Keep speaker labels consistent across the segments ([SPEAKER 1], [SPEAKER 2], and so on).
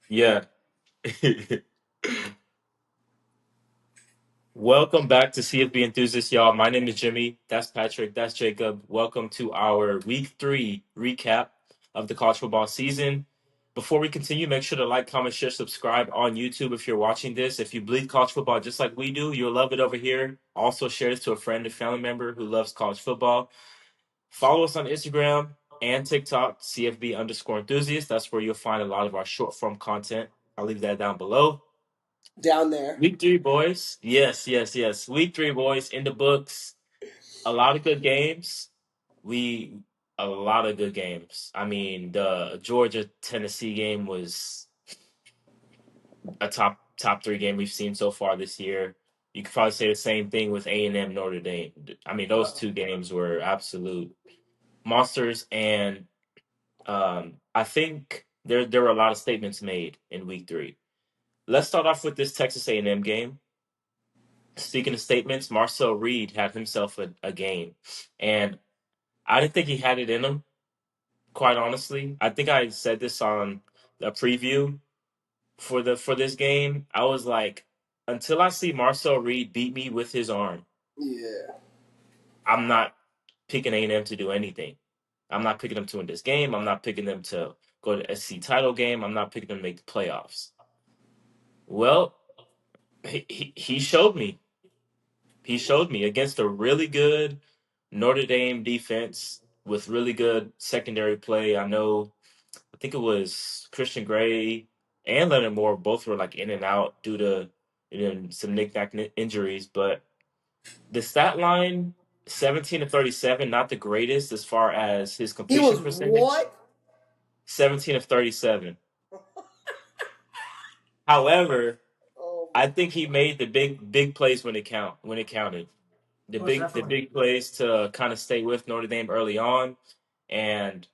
[SPEAKER 1] Yeah. Welcome back to CFB Enthusiasts, y'all. My name is Jimmy. That's Patrick. That's Jacob. Welcome to our Week 3 recap of the college football season. Before we continue, make sure to like, comment, share, subscribe on YouTube if you're watching this. If you bleed college football just like we do, you'll love it over here. Also, share this to a friend or family member who loves college football. Follow us on Instagram and TikTok, CFB underscore enthusiast. That's where you'll find a lot of our short form content. I'll leave that down below.
[SPEAKER 2] Down there.
[SPEAKER 1] Week 3, boys. Yes. Week 3, boys, in the books. A lot of good games. We a lot of good games. I mean, the Georgia Tennessee game was a top three game we've seen so far this year. You could probably say the same thing with A&M Notre Dame. I mean, those two games were absolute monsters, and I think there were a lot of statements made in Week 3. Let's start off with this Texas A&M game. Speaking of statements, Marcel Reed had himself a game, and I didn't think he had it in him. Quite honestly, I think I said this on a preview for this game. I was like, until I see Marcel Reed beat me with his arm,
[SPEAKER 2] Yeah.
[SPEAKER 1] I'm not picking A&M to do anything. I'm not picking them to win this game. I'm not picking them to go to SC title game. I'm not picking them to make the playoffs. Well, he showed me. He showed me against a really good Notre Dame defense with really good secondary play. I think it was Christian Gray and Leonard Moore both were like in and out due to some knick-knack injuries. But the stat line, 17 to 37, not the greatest as far as his
[SPEAKER 2] He
[SPEAKER 1] completion
[SPEAKER 2] was
[SPEAKER 1] percentage.
[SPEAKER 2] what?
[SPEAKER 1] 17 of 37. However,
[SPEAKER 2] Oh
[SPEAKER 1] I
[SPEAKER 2] my.
[SPEAKER 1] think he made the big plays when it counted.
[SPEAKER 3] Most
[SPEAKER 1] The
[SPEAKER 3] definitely.
[SPEAKER 1] big plays to kind of stay with Notre Dame early on, and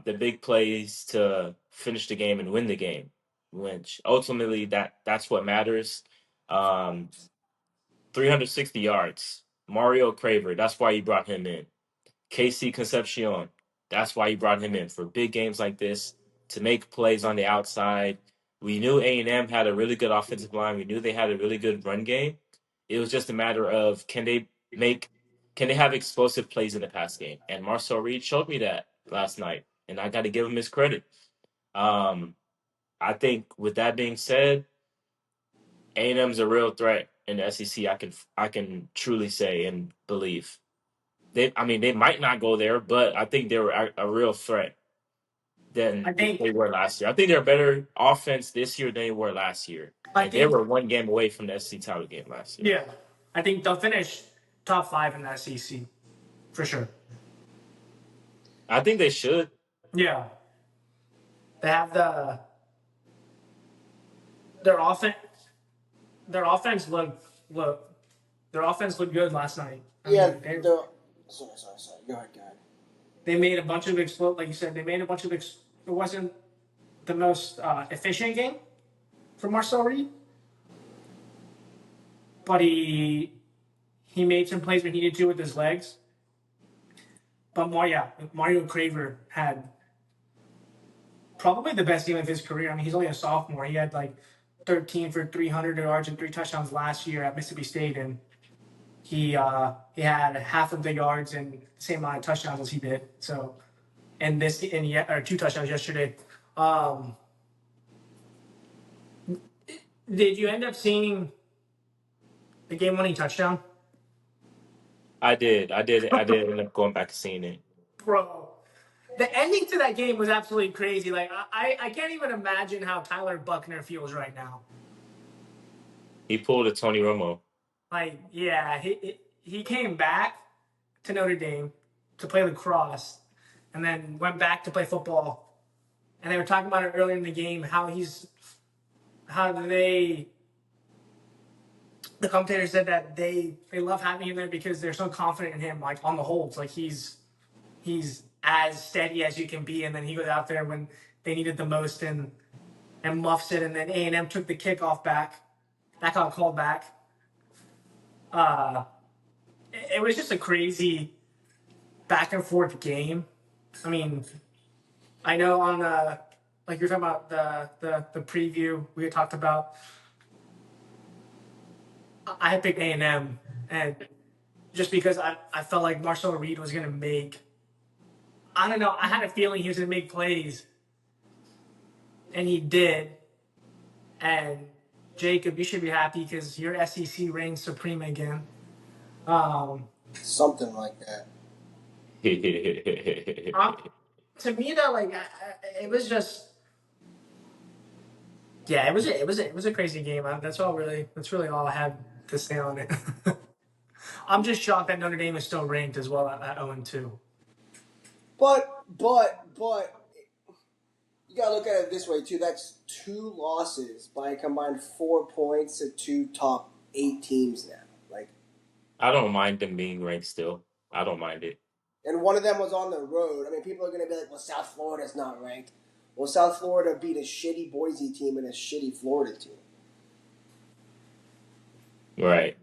[SPEAKER 1] the big plays to finish the game and win the game, which ultimately that's what matters. Um, 360 yards. Mario Craver, that's why you brought him in. KC Concepcion, that's why you brought him in for big games like this to make plays on the outside. We knew A&M had a really good offensive line. We knew they had a really good run game. It was just a matter of can they have explosive plays in the pass game? And Marcel Reed showed me that last night, and I got to give him his credit. Um, I think with that being said, A&M's a real threat in the SEC. I can truly say and believe. They might not go there, but I think they're a real threat
[SPEAKER 3] I
[SPEAKER 1] than
[SPEAKER 3] think
[SPEAKER 1] they were last year. I think they're a better offense this year than they were last year,
[SPEAKER 3] I
[SPEAKER 1] and they
[SPEAKER 3] think
[SPEAKER 1] were one game away from the SEC title game last year.
[SPEAKER 3] yeah. I think they'll finish top five in the SEC for sure.
[SPEAKER 1] I think they should.
[SPEAKER 3] Yeah. They have their offense their offense look their offense looked good last night. I
[SPEAKER 2] Yeah.
[SPEAKER 3] mean
[SPEAKER 2] The. Sorry. Go ahead.
[SPEAKER 3] they made a bunch of like you said, they made a bunch of it wasn't the most efficient game for Marcel Reed, but he made some plays when he needed to with his legs. But Mario Craver had probably the best game of his career. I mean, he's only a sophomore. He had like 13 for 300 yards and 3 touchdowns last year at Mississippi State, and he had half of the yards and the same amount of touchdowns as he did. So, and he had, or 2 touchdowns yesterday. Um, did you end up seeing the game-winning touchdown,
[SPEAKER 1] I did end up going back and seeing it.
[SPEAKER 3] bro? The ending to that game was absolutely crazy. Like I can't even imagine how Tyler Buckner feels right now.
[SPEAKER 1] He pulled a Tony Romo.
[SPEAKER 3] Like, yeah, he came back to Notre Dame to play lacrosse, and then went back to play football. And they were talking about it earlier in the game how the commentator said that they love having him there because they're so confident in him. Like on the holds, like he's as steady as you can be, and then he goes out there when they needed the most and muffs it, and then A&M took the kickoff back. That got called back. Uh, it was just a crazy back and forth game. I mean, I know like you're talking about the preview we had talked about. I had picked A&M, and just because I felt like Marcel Reed was going to make, I don't know, I had a feeling he was going to make plays, and he did. And Jacob, you should be happy because your SEC reigns supreme again.
[SPEAKER 2] Something like that.
[SPEAKER 3] To me, though, like it was just, yeah, it was a crazy game. That's really all I have to say on it. I'm just shocked that Notre Dame is still ranked as well at 0-2.
[SPEAKER 2] But you gotta look at it this way too. That's 2 losses by a combined 4 points to 2 top 8 teams now. Like,
[SPEAKER 1] I don't mind them being ranked still. I don't mind it.
[SPEAKER 2] and one of them was on the road. I mean, people are gonna be like, "Well, South Florida's not ranked." Well, South Florida beat a shitty Boise team and a shitty Florida team.
[SPEAKER 1] Right.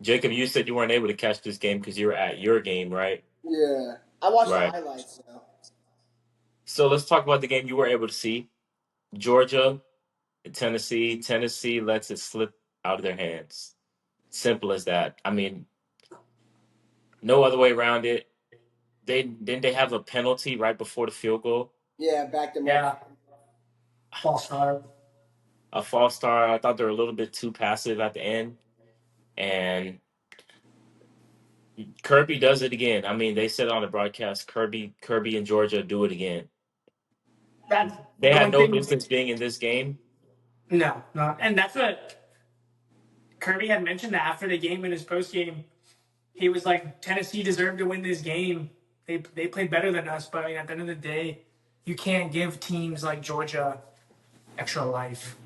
[SPEAKER 1] Jacob, you said you weren't able to catch this game because you were at your game, right?
[SPEAKER 2] Yeah, I watched the
[SPEAKER 1] Right.
[SPEAKER 2] highlights though.
[SPEAKER 1] So let's talk about the game you were able to see. Georgia and Tennessee. Tennessee lets it slip out of their hands. Simple as that. I mean, no other way around it. They have a penalty right before the field goal.
[SPEAKER 2] Yeah, backed them
[SPEAKER 3] Yeah,
[SPEAKER 2] up.
[SPEAKER 3] false start.
[SPEAKER 1] A false start. I thought they were a little bit too passive at the end. And Kirby does it again. I mean, they said on the broadcast, Kirby and Georgia do it again.
[SPEAKER 3] That's
[SPEAKER 1] They
[SPEAKER 3] the
[SPEAKER 1] had
[SPEAKER 3] one
[SPEAKER 1] no
[SPEAKER 3] thing.
[SPEAKER 1] business being in this game.
[SPEAKER 3] No, no, and that's what Kirby had mentioned after the game in his post game. He was like, Tennessee deserved to win this game. They played better than us, but I mean, at the end of the day, you can't give teams like Georgia extra life.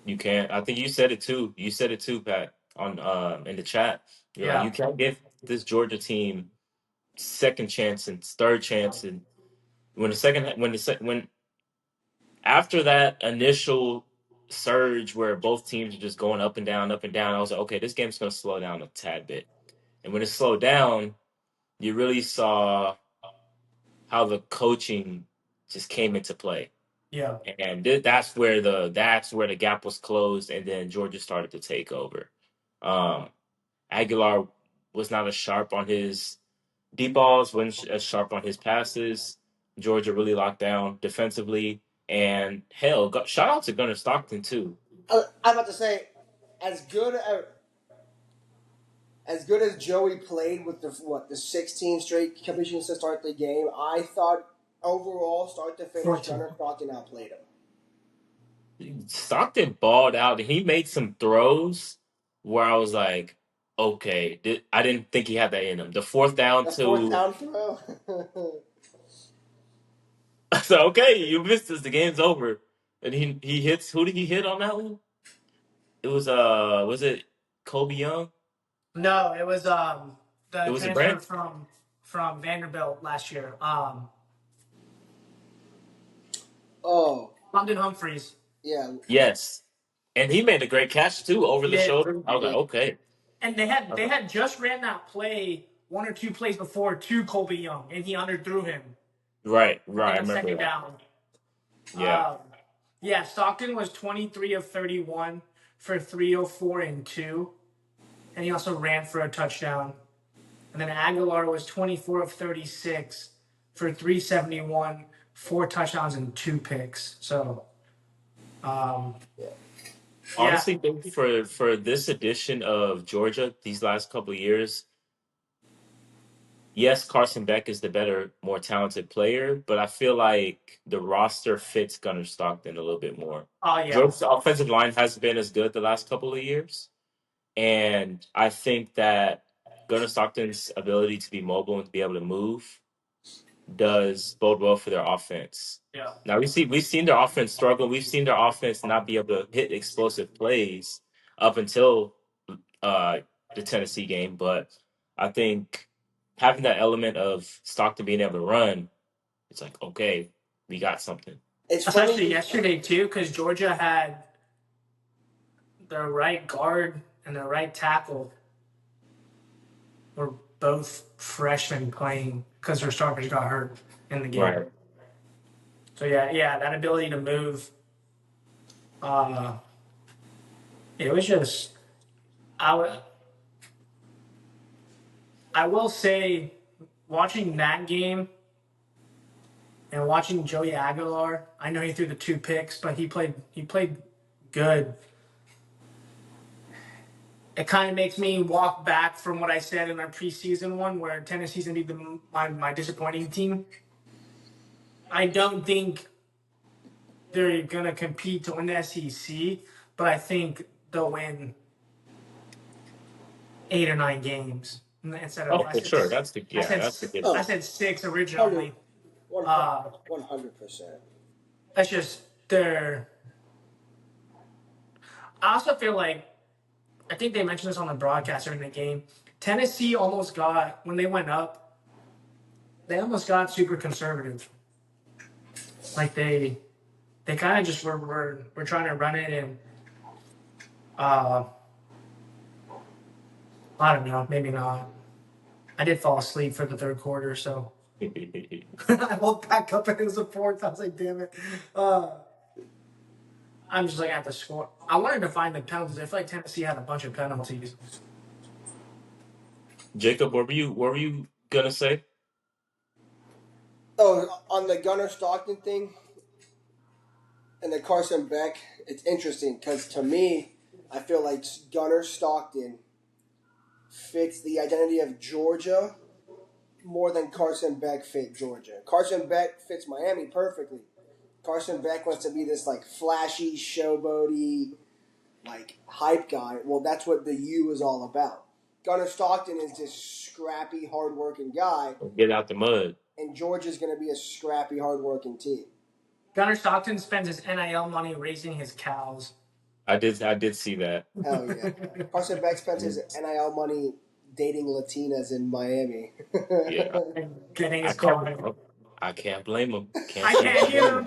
[SPEAKER 1] You can't. I think you said it too. You said it too, Pat, on in the chat. You're like,
[SPEAKER 3] Yeah,
[SPEAKER 1] you can't give this Georgia team second chance and third chance, and when after that initial surge where both teams are just going up and down, I was like, okay, this game's going to slow down a tad bit. And when it slowed down, you really saw how the coaching just came into play.
[SPEAKER 3] yeah.
[SPEAKER 1] And that's where the gap was closed, and then Georgia started to take over. Aguilar was not as sharp on his deep balls, wasn't as sharp on his passes. Georgia really locked down defensively, and hell, shout out to Gunnar Stockton too.
[SPEAKER 2] I'm about to say, as good as Joey played with the 16 straight completions to start the game, I thought overall start to finish
[SPEAKER 3] 14.
[SPEAKER 2] Gunnar Stockton outplayed him.
[SPEAKER 1] Stockton balled out, and he made some throws where I was like, okay, I didn't think he had that in him. The fourth down
[SPEAKER 2] The fourth
[SPEAKER 1] to
[SPEAKER 2] down throw.
[SPEAKER 1] I said, okay, you missed this. The game's over. And he hits. Who did he hit on that one? It was it Kobe Young?
[SPEAKER 3] No, it was
[SPEAKER 1] It
[SPEAKER 3] the
[SPEAKER 1] was a
[SPEAKER 3] transfer
[SPEAKER 1] Brand.
[SPEAKER 3] from Vanderbilt last year.
[SPEAKER 2] Oh,
[SPEAKER 3] London Humphreys.
[SPEAKER 2] yeah.
[SPEAKER 1] Yes, and he made a great catch too over
[SPEAKER 3] He
[SPEAKER 1] the
[SPEAKER 3] did.
[SPEAKER 1] shoulder. I was like, okay,
[SPEAKER 3] And they had just ran that play 1 or 2 plays before to Colby Young, and he underthrew him
[SPEAKER 1] right.
[SPEAKER 3] in
[SPEAKER 1] I
[SPEAKER 3] the
[SPEAKER 1] remember
[SPEAKER 3] second
[SPEAKER 1] that.
[SPEAKER 3] down.
[SPEAKER 1] Yeah,
[SPEAKER 3] Yeah, Stockton was 23 of 31 for 304 and 2, and he also ran for a touchdown. And then Aguilar was 24 of 36 for 371, 4 touchdowns and 2 picks. So, yeah.
[SPEAKER 1] honestly, think for this edition of Georgia, these last couple of years, yes, Carson Beck is the better, more talented player, but I feel like the roster fits Gunnar Stockton a little bit more.
[SPEAKER 3] Oh yeah,
[SPEAKER 1] Georgia's offensive line hasn't been as good the last couple of years. And I think that Gunnar Stockton's ability to be mobile and to be able to move does bode well for their offense.
[SPEAKER 3] yeah.
[SPEAKER 1] Now we've seen their offense struggle. We've seen their offense not be able to hit explosive plays up until uh, the Tennessee game. But I think having that element of Stockton being able to run, it's like, okay, we got something.
[SPEAKER 2] It's
[SPEAKER 3] Especially
[SPEAKER 2] funny.
[SPEAKER 3] yesterday too, because Georgia had their right guard and their right tackle were both freshmen playing because their starters got hurt in the game.
[SPEAKER 1] Right.
[SPEAKER 3] So yeah, that ability to move, uh, it was just I w- I will say watching that game and watching Joey Aguilar. I know he threw the 2 picks, but he played good. It kind of makes me walk back from what I said in our preseason one, where Tennessee's gonna be my disappointing team. I don't think they're gonna compete to win the SEC, but I think they'll win 8 or 9 games instead of
[SPEAKER 1] Oh, for sure. That's the yeah. That's the good
[SPEAKER 3] I
[SPEAKER 2] Oh,
[SPEAKER 1] thing.
[SPEAKER 3] said 6
[SPEAKER 2] 100,
[SPEAKER 3] originally.
[SPEAKER 2] 100,
[SPEAKER 3] Uh,
[SPEAKER 2] 100%.
[SPEAKER 3] that's just they're. I also feel like I think they mentioned this on the broadcast during the game. Tennessee almost got when they went up. They almost got super conservative. Like they kind of just were trying to run it and uh, I don't know, maybe not. I did fall asleep for the third quarter, so I woke back up and it was the fourth. I was like, damn it. Uh, I'm just like at the score. I wanted to find the penalties. I feel like Tennessee had a bunch of penalties.
[SPEAKER 1] Jacob, what were you gonna say?
[SPEAKER 2] Oh, on the Gunnar Stockton thing and the Carson Beck, it's interesting because to me, I feel like Gunnar Stockton fits the identity of Georgia more than Carson Beck fit Georgia. Carson Beck fits Miami perfectly. Carson Beck wants to be this like flashy, showboaty, like hype guy. Well, that's what the U is all about. Gunnar Stockton is this scrappy, hardworking guy,
[SPEAKER 1] Get out the mud.
[SPEAKER 2] and Georgia's going to be a scrappy, hardworking team.
[SPEAKER 3] Gunnar Stockton spends his NIL money raising his cows.
[SPEAKER 1] I did see that.
[SPEAKER 2] Hell yeah. Carson Beck spends his NIL money dating Latinas in Miami.
[SPEAKER 1] Yeah,
[SPEAKER 3] And getting
[SPEAKER 1] I
[SPEAKER 3] his
[SPEAKER 1] can't.
[SPEAKER 3] car.
[SPEAKER 1] I can't blame him. Can't
[SPEAKER 3] I
[SPEAKER 1] say I
[SPEAKER 3] can't
[SPEAKER 1] blame
[SPEAKER 3] hear
[SPEAKER 1] him.
[SPEAKER 3] him.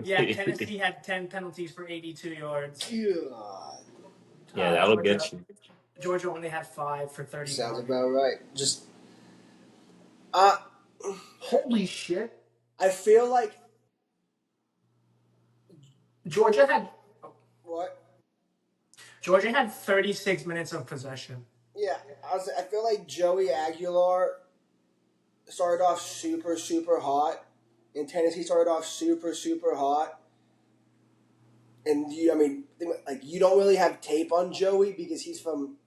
[SPEAKER 3] Yeah, Tennessee had 10 penalties for 82 yards.
[SPEAKER 2] God.
[SPEAKER 1] Yeah, that'll
[SPEAKER 3] Georgia
[SPEAKER 1] get you.
[SPEAKER 3] Georgia only had 5 for
[SPEAKER 2] Sounds
[SPEAKER 3] 31.
[SPEAKER 2] about right. Just, uh,
[SPEAKER 3] Holy shit!
[SPEAKER 2] I feel like,
[SPEAKER 3] Georgia had
[SPEAKER 2] what?
[SPEAKER 3] Georgia had 36 minutes of possession.
[SPEAKER 2] Yeah, I feel like Joey Aguilar started off super, super hot, and Tennessee started off super, super hot. And like you don't really have tape on Joey because he's from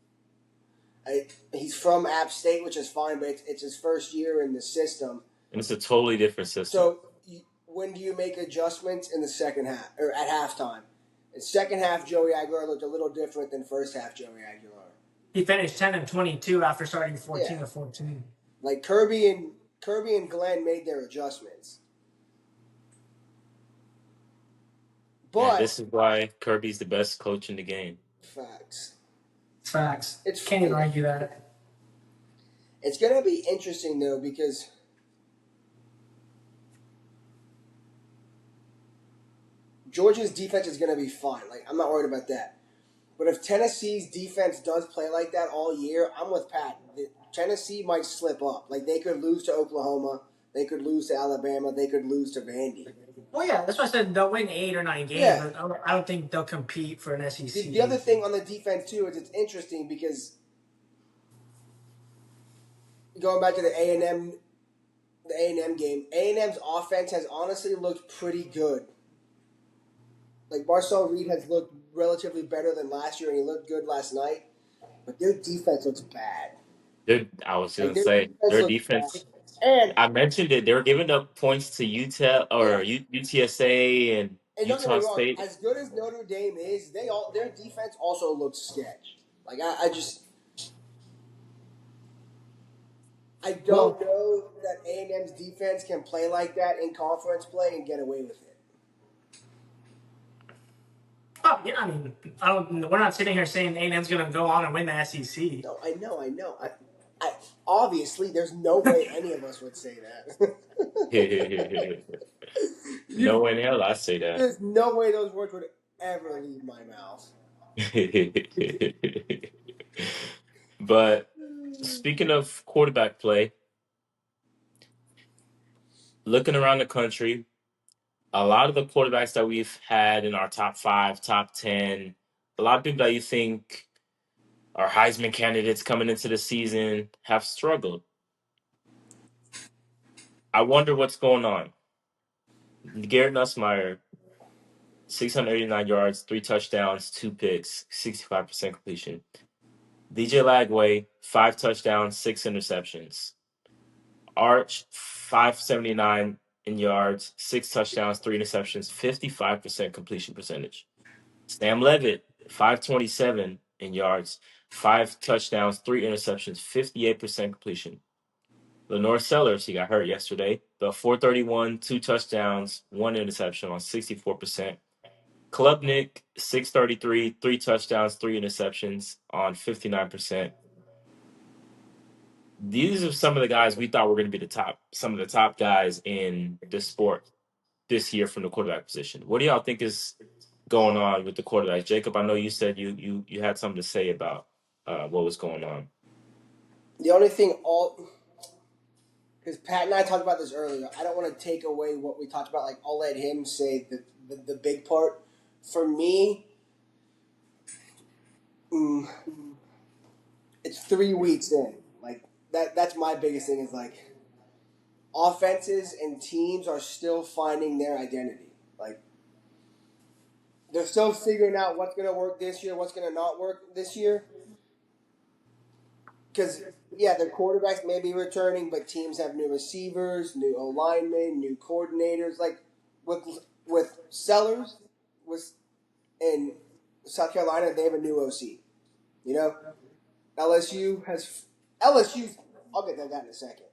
[SPEAKER 2] App State, which is fine, but it's his first year in the system.
[SPEAKER 1] And it's a totally different system.
[SPEAKER 2] So when do you make adjustments in the second half or at halftime? In second half, Joey Aguilar looked a little different than first half Joey Aguilar.
[SPEAKER 3] He finished 10 and 22 after starting 14
[SPEAKER 2] Yeah,
[SPEAKER 3] to 14.
[SPEAKER 2] like Kirby and Glenn made their adjustments,
[SPEAKER 1] And
[SPEAKER 2] but
[SPEAKER 1] this is why Kirby's the best coach in the game.
[SPEAKER 2] facts.
[SPEAKER 3] Facts.
[SPEAKER 2] It's
[SPEAKER 3] Can't even argue that.
[SPEAKER 2] it's gonna be interesting though because Georgia's defense is gonna be fine. Like I'm not worried about that. But if Tennessee's defense does play like that all year, I'm with Pat. Tennessee might slip up. Like they could lose to Oklahoma, they could lose to Alabama, they could lose to Vandy.
[SPEAKER 3] Well, yeah, that's why I said they'll win 8 or 9 games.
[SPEAKER 2] Yeah.
[SPEAKER 3] But I don't think they'll compete for an SEC.
[SPEAKER 2] The other thing on the defense too is it's interesting because going back to the A&M game, A&M's offense has honestly looked pretty good. Like Marcel Reed has looked relatively better than last year, and he looked good last night. But their defense looks bad.
[SPEAKER 1] I was
[SPEAKER 2] Like
[SPEAKER 1] gonna
[SPEAKER 2] their
[SPEAKER 1] say
[SPEAKER 2] defense
[SPEAKER 1] their
[SPEAKER 2] looks bad.
[SPEAKER 1] defense.
[SPEAKER 2] And
[SPEAKER 1] I mentioned it. They were giving up points to UTEP
[SPEAKER 2] yeah,
[SPEAKER 1] or UTSA and
[SPEAKER 2] and don't get me
[SPEAKER 1] Utah
[SPEAKER 2] wrong,
[SPEAKER 1] State.
[SPEAKER 2] as good as Notre Dame is, their defense also looks sketch. Like I don't know that A&M's defense can play like that in conference play and get away with it.
[SPEAKER 3] Oh, yeah, I mean, we're not sitting here saying A&M's going to go on and win the SEC.
[SPEAKER 2] No, I know. I obviously there's no way any of us would say that.
[SPEAKER 1] No in hell I say that.
[SPEAKER 2] There's no way those words would ever leave my mouth.
[SPEAKER 1] But speaking of quarterback play, looking around the country, a lot of the quarterbacks that we've had in our top five, top 10, a lot of people that you think are Heisman candidates coming into the season have struggled. I wonder what's going on. Garrett Nussmeier, 689 yards, 3 touchdowns, 2 picks, 65% completion. DJ Lagway, 5 touchdowns, 6 interceptions. Arch, 579 in yards, 6 touchdowns, 3 interceptions, 55% completion percentage. Sam Levitt, 527 in yards, 5 touchdowns, 3 interceptions, 58% completion. Lenore Sellers, he got hurt yesterday, the 431, 2 touchdowns, 1 interception on 64%. Klubnik, 633, 3 touchdowns, 3 interceptions on 59%. These are some of the guys we thought were going to be some of the top guys in this sport this year from the quarterback position. What do y'all think is going on with the quarterbacks? Jacob, I know you said you had something to say about what was going on.
[SPEAKER 2] The only thing because Pat and I talked about this earlier. I don't want to take away what we talked about. Like, I'll let him say the big part. For me, it's 3 weeks in. Like that's my biggest thing is like offenses and teams are still finding their identity. Like they're still figuring out what's going to work this year, what's going to not work this year. Because yeah, their quarterbacks may be returning, but teams have new receivers, new O linemen, new coordinators. Like with Sellers, with in South Carolina, they have a new OC. You know, LSU has LSU. I'll get to that in a second.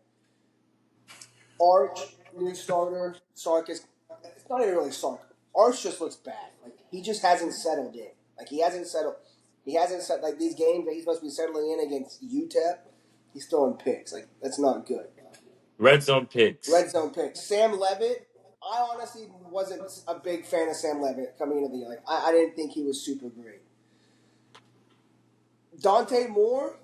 [SPEAKER 2] Arch, new starter. Sark is. It's not even really Sark. Arch just looks bad. Like he just hasn't settled in. Like he hasn't settled. He hasn't set like these games that he's supposed to be settling in against UTEP. He's throwing picks. Like that's not good.
[SPEAKER 1] Red zone picks.
[SPEAKER 2] Red zone picks. Sam Levitt. I honestly wasn't a big fan of Sam Levitt coming into the year. Like I didn't think he was super great. Dante Moore.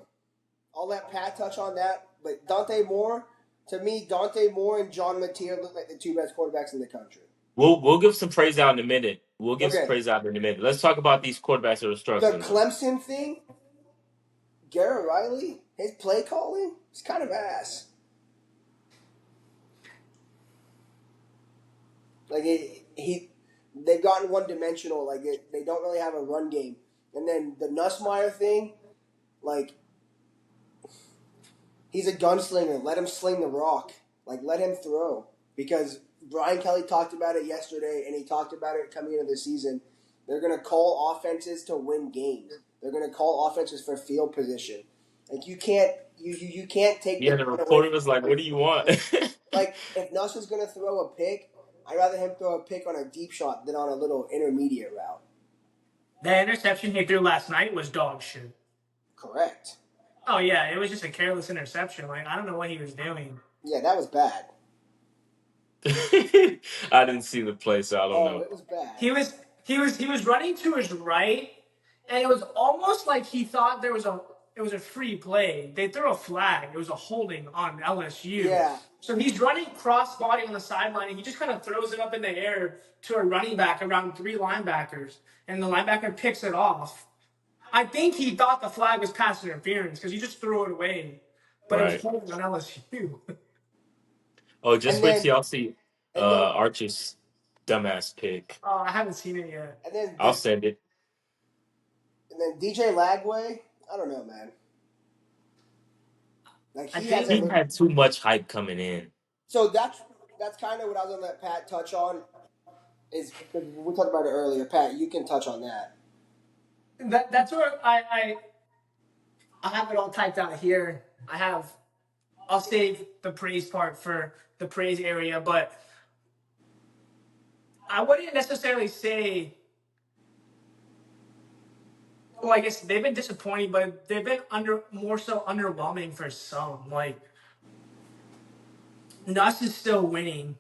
[SPEAKER 2] I'll let Pat touch on that. But Dante Moore, to me, Dante Moore and John Mateer look like the two best quarterbacks in the country.
[SPEAKER 1] We'll give some praise out in a minute. We'll give some
[SPEAKER 2] Okay.
[SPEAKER 1] praise out in a minute. Let's talk about these quarterbacks that are
[SPEAKER 2] The
[SPEAKER 1] struggling.
[SPEAKER 2] Clemson thing, Garrett Riley, his play calling, is kind of ass. Like they've gotten one dimensional. Like they don't really have a run game. And then the Nussmeier thing, like he's a gunslinger. Let him sling the rock. Like let him throw because Brian Kelly talked about it yesterday, and he talked about it coming into the season. They're going to call offenses to win games. They're going to call offenses for field position. Like you can't take
[SPEAKER 1] Yeah, the reporter was like, "What do you want?"
[SPEAKER 2] like if Nuss is going to throw a pick, I'd rather him throw a pick on a deep shot than on a little intermediate route.
[SPEAKER 3] The interception he threw last night was dog shit.
[SPEAKER 2] Correct.
[SPEAKER 3] Oh yeah, it was just a careless interception. Like I don't know what he was doing.
[SPEAKER 2] Yeah, that was bad.
[SPEAKER 1] I didn't see the play, so I don't know.
[SPEAKER 2] It was bad.
[SPEAKER 3] He was running to his right, and it was almost like he thought it was a free play. They threw a flag. It was a holding on LSU.
[SPEAKER 2] Yeah.
[SPEAKER 3] So he's running cross body on the sideline, and he just kind of throws it up in the air to a running back around 3 linebackers, and the linebacker picks it off. I think he thought the flag was pass interference because he just threw it away, but it was holding on LSU.
[SPEAKER 1] Oh, just wait till y'all see
[SPEAKER 2] and then
[SPEAKER 1] Arch's dumbass pick.
[SPEAKER 3] Oh, I haven't seen it yet.
[SPEAKER 2] and then
[SPEAKER 1] I'll send it.
[SPEAKER 2] and then DJ Lagway, I don't know, man. Like
[SPEAKER 1] I think he had too much hype coming in.
[SPEAKER 2] So that's kind of what I was gonna let Pat touch on. Is because we talked about it earlier. Pat, you can touch on that.
[SPEAKER 3] That's where I have it all typed out here. I'll save the praise part for the praise area, but I wouldn't necessarily say. Well, I guess they've been disappointing, but they've been more so underwhelming for some. Like Nuss is still winning,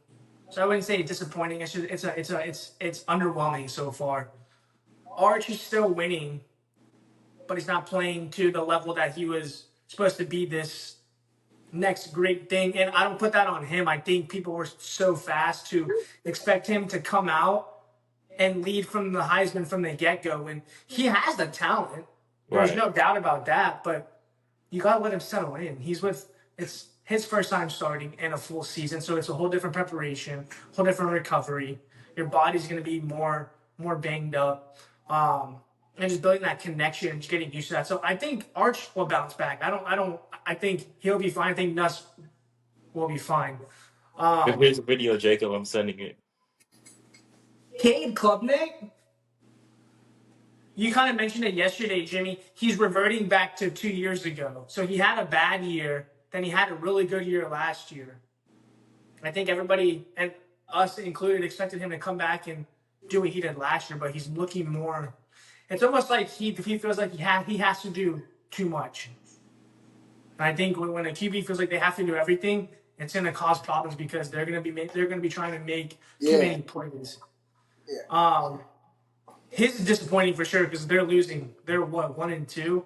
[SPEAKER 3] so I wouldn't say disappointing. It's underwhelming so far. Arch is still winning, but he's not playing to the level that he was supposed to be this next great thing. And I don't put that on him. I think people were so fast to expect him to come out and lead from the Heisman from the get go. And he has the talent. There's
[SPEAKER 1] Right.
[SPEAKER 3] no doubt about that. But you gotta let him settle in. It's his first time starting in a full season, so it's a whole different preparation, whole different recovery. Your body's gonna be more banged up. And just building that connection and just getting used to that. So I think Arch will bounce back. I think he'll be fine. I think Nuss will be fine.
[SPEAKER 1] Here's a video, Jacob. I'm sending it.
[SPEAKER 3] Cade Klubnik, you kind of mentioned it yesterday, Jimmy. He's reverting back to 2 years ago. So he had a bad year, then he had a really good year last year. I think everybody, and us included, expected him to come back and do what he did last year, but he's looking more. It's almost like he feels like he has to do too much. And I think when a QB feels like they have to do everything, it's going to cause problems because they're going to be trying to make too
[SPEAKER 2] Yeah.
[SPEAKER 3] many plays.
[SPEAKER 2] Yeah.
[SPEAKER 3] His is disappointing for sure because they're losing. They're what, 1-2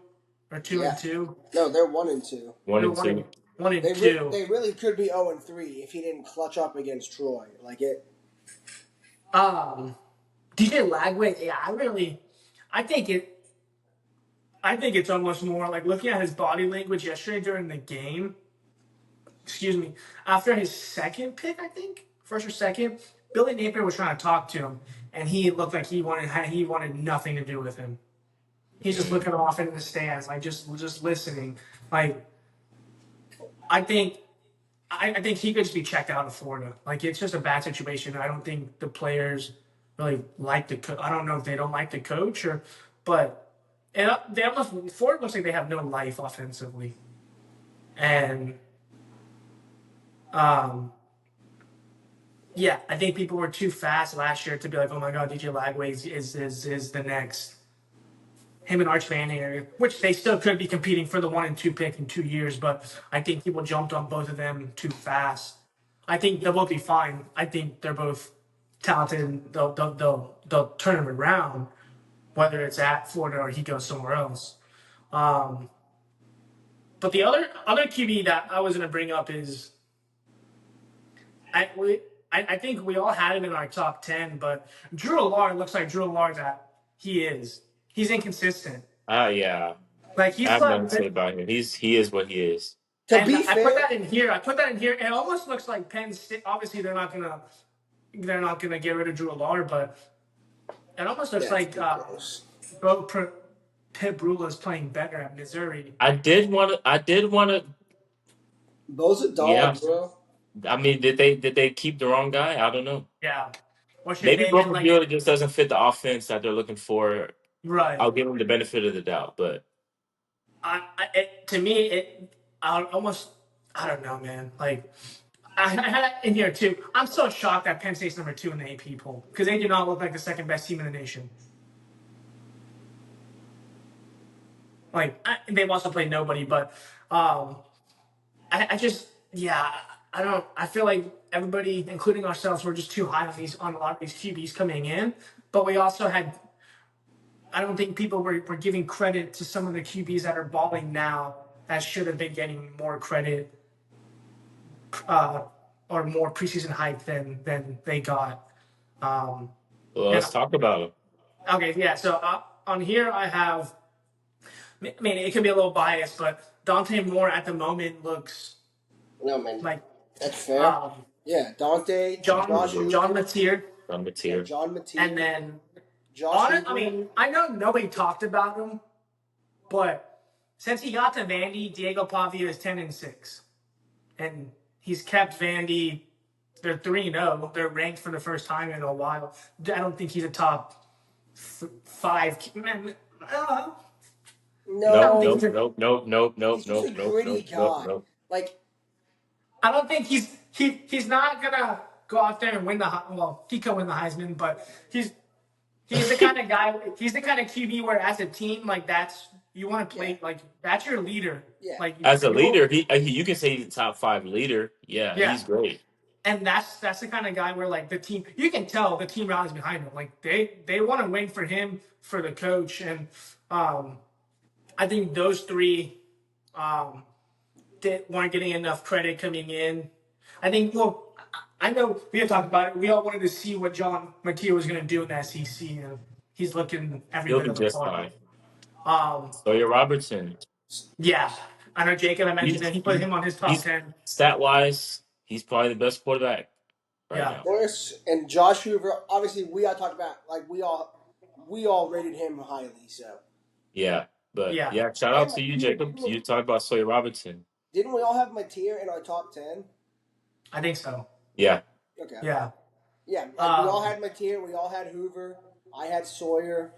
[SPEAKER 3] or two
[SPEAKER 2] Yeah.
[SPEAKER 3] and two?
[SPEAKER 2] No, they're 1-2.
[SPEAKER 1] One
[SPEAKER 3] They're
[SPEAKER 1] and two.
[SPEAKER 3] one and
[SPEAKER 2] They
[SPEAKER 3] two.
[SPEAKER 2] they really could be 0-3 if he didn't clutch up against Troy. Like it.
[SPEAKER 3] DJ Lagway, yeah, I think it's almost more like looking at his body language yesterday during the game. Excuse me. After his second pick, I think first or second, Billy Napier was trying to talk to him, and he looked like he wanted nothing to do with him. He's just looking off into the stands, like just listening. Like I think I think he could just be checked out of Florida. Like it's just a bad situation. I don't think the players really like the. I don't know if they don't like the coach or, but they almost Florida looks like they have no life offensively, and um, yeah, I think people were too fast last year to be like, oh my god, DJ Lagway is the next. Him and Arch Manning, which they still could be competing for the 1 and 2 pick in 2 years, but I think people jumped on both of them too fast. I think they'll both be fine. I think they're both talented and they'll turn him around, whether it's at Florida or he goes somewhere else. But the other QB that I was going to bring up is I we, I think we all had him in our top 10, but Drew Allard looks like Drew Allard that he is. He's inconsistent.
[SPEAKER 1] Yeah.
[SPEAKER 3] Like
[SPEAKER 1] I
[SPEAKER 3] he's
[SPEAKER 1] have nothing
[SPEAKER 3] like,
[SPEAKER 1] to say about him. He is what he is.
[SPEAKER 2] To
[SPEAKER 3] and
[SPEAKER 2] be
[SPEAKER 3] I put
[SPEAKER 2] fair,
[SPEAKER 3] that in here. It almost looks like Penn State. Obviously, they're not gonna get rid of Drew Allard, but it almost looks
[SPEAKER 2] that's
[SPEAKER 3] like
[SPEAKER 2] pretty gross.
[SPEAKER 3] Pit Brula is playing better at Missouri.
[SPEAKER 1] I did want to.
[SPEAKER 2] Bo's a
[SPEAKER 1] Yeah.
[SPEAKER 2] dog, bro.
[SPEAKER 1] I mean, did they keep the wrong guy? I don't know.
[SPEAKER 3] Yeah. What's his
[SPEAKER 1] Maybe
[SPEAKER 3] name? And
[SPEAKER 1] Broken
[SPEAKER 3] like
[SPEAKER 1] Bueller just doesn't fit the offense that they're looking for.
[SPEAKER 3] right.
[SPEAKER 1] I'll give him the benefit of the doubt, but
[SPEAKER 3] To me, I almost I don't know, man. Like I had it in here too. I'm so shocked that Penn State's number 2 in the AP poll because they do not look like the second best team in the nation. Like they've also played nobody, but I just yeah I don't I feel like everybody, including ourselves, were just too high on a lot of these QBs coming in, but we also had I don't think people were giving credit to some of the QBs that are balling now that should have been getting more credit uh, or more preseason hype than they got.
[SPEAKER 1] well,
[SPEAKER 3] And
[SPEAKER 1] let's talk about him.
[SPEAKER 3] okay, yeah. So on here I have. I mean, it could be a little biased, but Dante Moore at the moment looks
[SPEAKER 2] No, man.
[SPEAKER 3] like
[SPEAKER 2] That's fair.
[SPEAKER 3] um,
[SPEAKER 2] Yeah, Dante,
[SPEAKER 3] John
[SPEAKER 2] Josh
[SPEAKER 3] John
[SPEAKER 2] Uker,
[SPEAKER 3] Mateer,
[SPEAKER 1] On the
[SPEAKER 2] yeah,
[SPEAKER 1] tier.
[SPEAKER 2] John Mateer,
[SPEAKER 3] and then
[SPEAKER 2] Josh
[SPEAKER 3] I
[SPEAKER 2] Uker.
[SPEAKER 3] mean, I know nobody talked about him, but since he got to Vandy, Diego Pavia is 10-6, and he's kept Vandy. They're 3-0. They're ranked for the first time in a while. I don't think he's a top 5. Man, I don't
[SPEAKER 1] Nope,
[SPEAKER 3] think
[SPEAKER 2] No,
[SPEAKER 3] he's
[SPEAKER 1] nope,
[SPEAKER 3] a,
[SPEAKER 1] nope, nope, nope, nope,
[SPEAKER 2] he's just a
[SPEAKER 1] nope, nope,
[SPEAKER 2] gritty
[SPEAKER 1] nope, nope,
[SPEAKER 2] guy.
[SPEAKER 1] nope.
[SPEAKER 2] Like,
[SPEAKER 3] I don't think he's not gonna go out there and win he could win the Heisman, but he's the kind of guy. He's the kind of QB where, as a team, like that's you want to play
[SPEAKER 2] yeah,
[SPEAKER 3] like that's your leader.
[SPEAKER 2] yeah,
[SPEAKER 3] Like
[SPEAKER 1] As a
[SPEAKER 3] you,
[SPEAKER 1] leader, you can say he's a top 5 leader. Yeah,
[SPEAKER 3] yeah.
[SPEAKER 1] he's great.
[SPEAKER 3] And that's the kind of guy where like the team, you can tell the team rallies behind him. Like they want to win for him, for the coach, and I think those three that weren't getting enough credit coming in. I think. Well, I know we have talked about it. We all wanted to see what John Mateer was going to do in the SEC, and he's looking every
[SPEAKER 1] He'll
[SPEAKER 3] bit
[SPEAKER 1] be
[SPEAKER 3] of the
[SPEAKER 1] just
[SPEAKER 3] part.
[SPEAKER 1] fine.
[SPEAKER 3] Um,
[SPEAKER 1] Sawyer Robertson.
[SPEAKER 3] yeah, I know Jacob. I mentioned
[SPEAKER 1] He's
[SPEAKER 3] him. He put
[SPEAKER 1] he,
[SPEAKER 3] him on his top
[SPEAKER 1] he's
[SPEAKER 3] 10.
[SPEAKER 1] stat wise, he's probably the best quarterback right
[SPEAKER 3] Yeah,
[SPEAKER 1] now.
[SPEAKER 2] Morris and Josh Hoover. Obviously, we all talked about like we all rated him highly. So
[SPEAKER 1] Yeah. But
[SPEAKER 3] yeah,
[SPEAKER 1] yeah, shout out
[SPEAKER 2] and
[SPEAKER 1] to you,
[SPEAKER 2] Mateer,
[SPEAKER 1] Jacob. You talked about Sawyer Robertson.
[SPEAKER 2] didn't we all have Mateer in our top 10?
[SPEAKER 3] I think so.
[SPEAKER 1] Yeah.
[SPEAKER 2] Okay.
[SPEAKER 3] Yeah.
[SPEAKER 2] Yeah, like we all
[SPEAKER 3] Um,
[SPEAKER 2] had Mateer, we all had Hoover. I had Sawyer.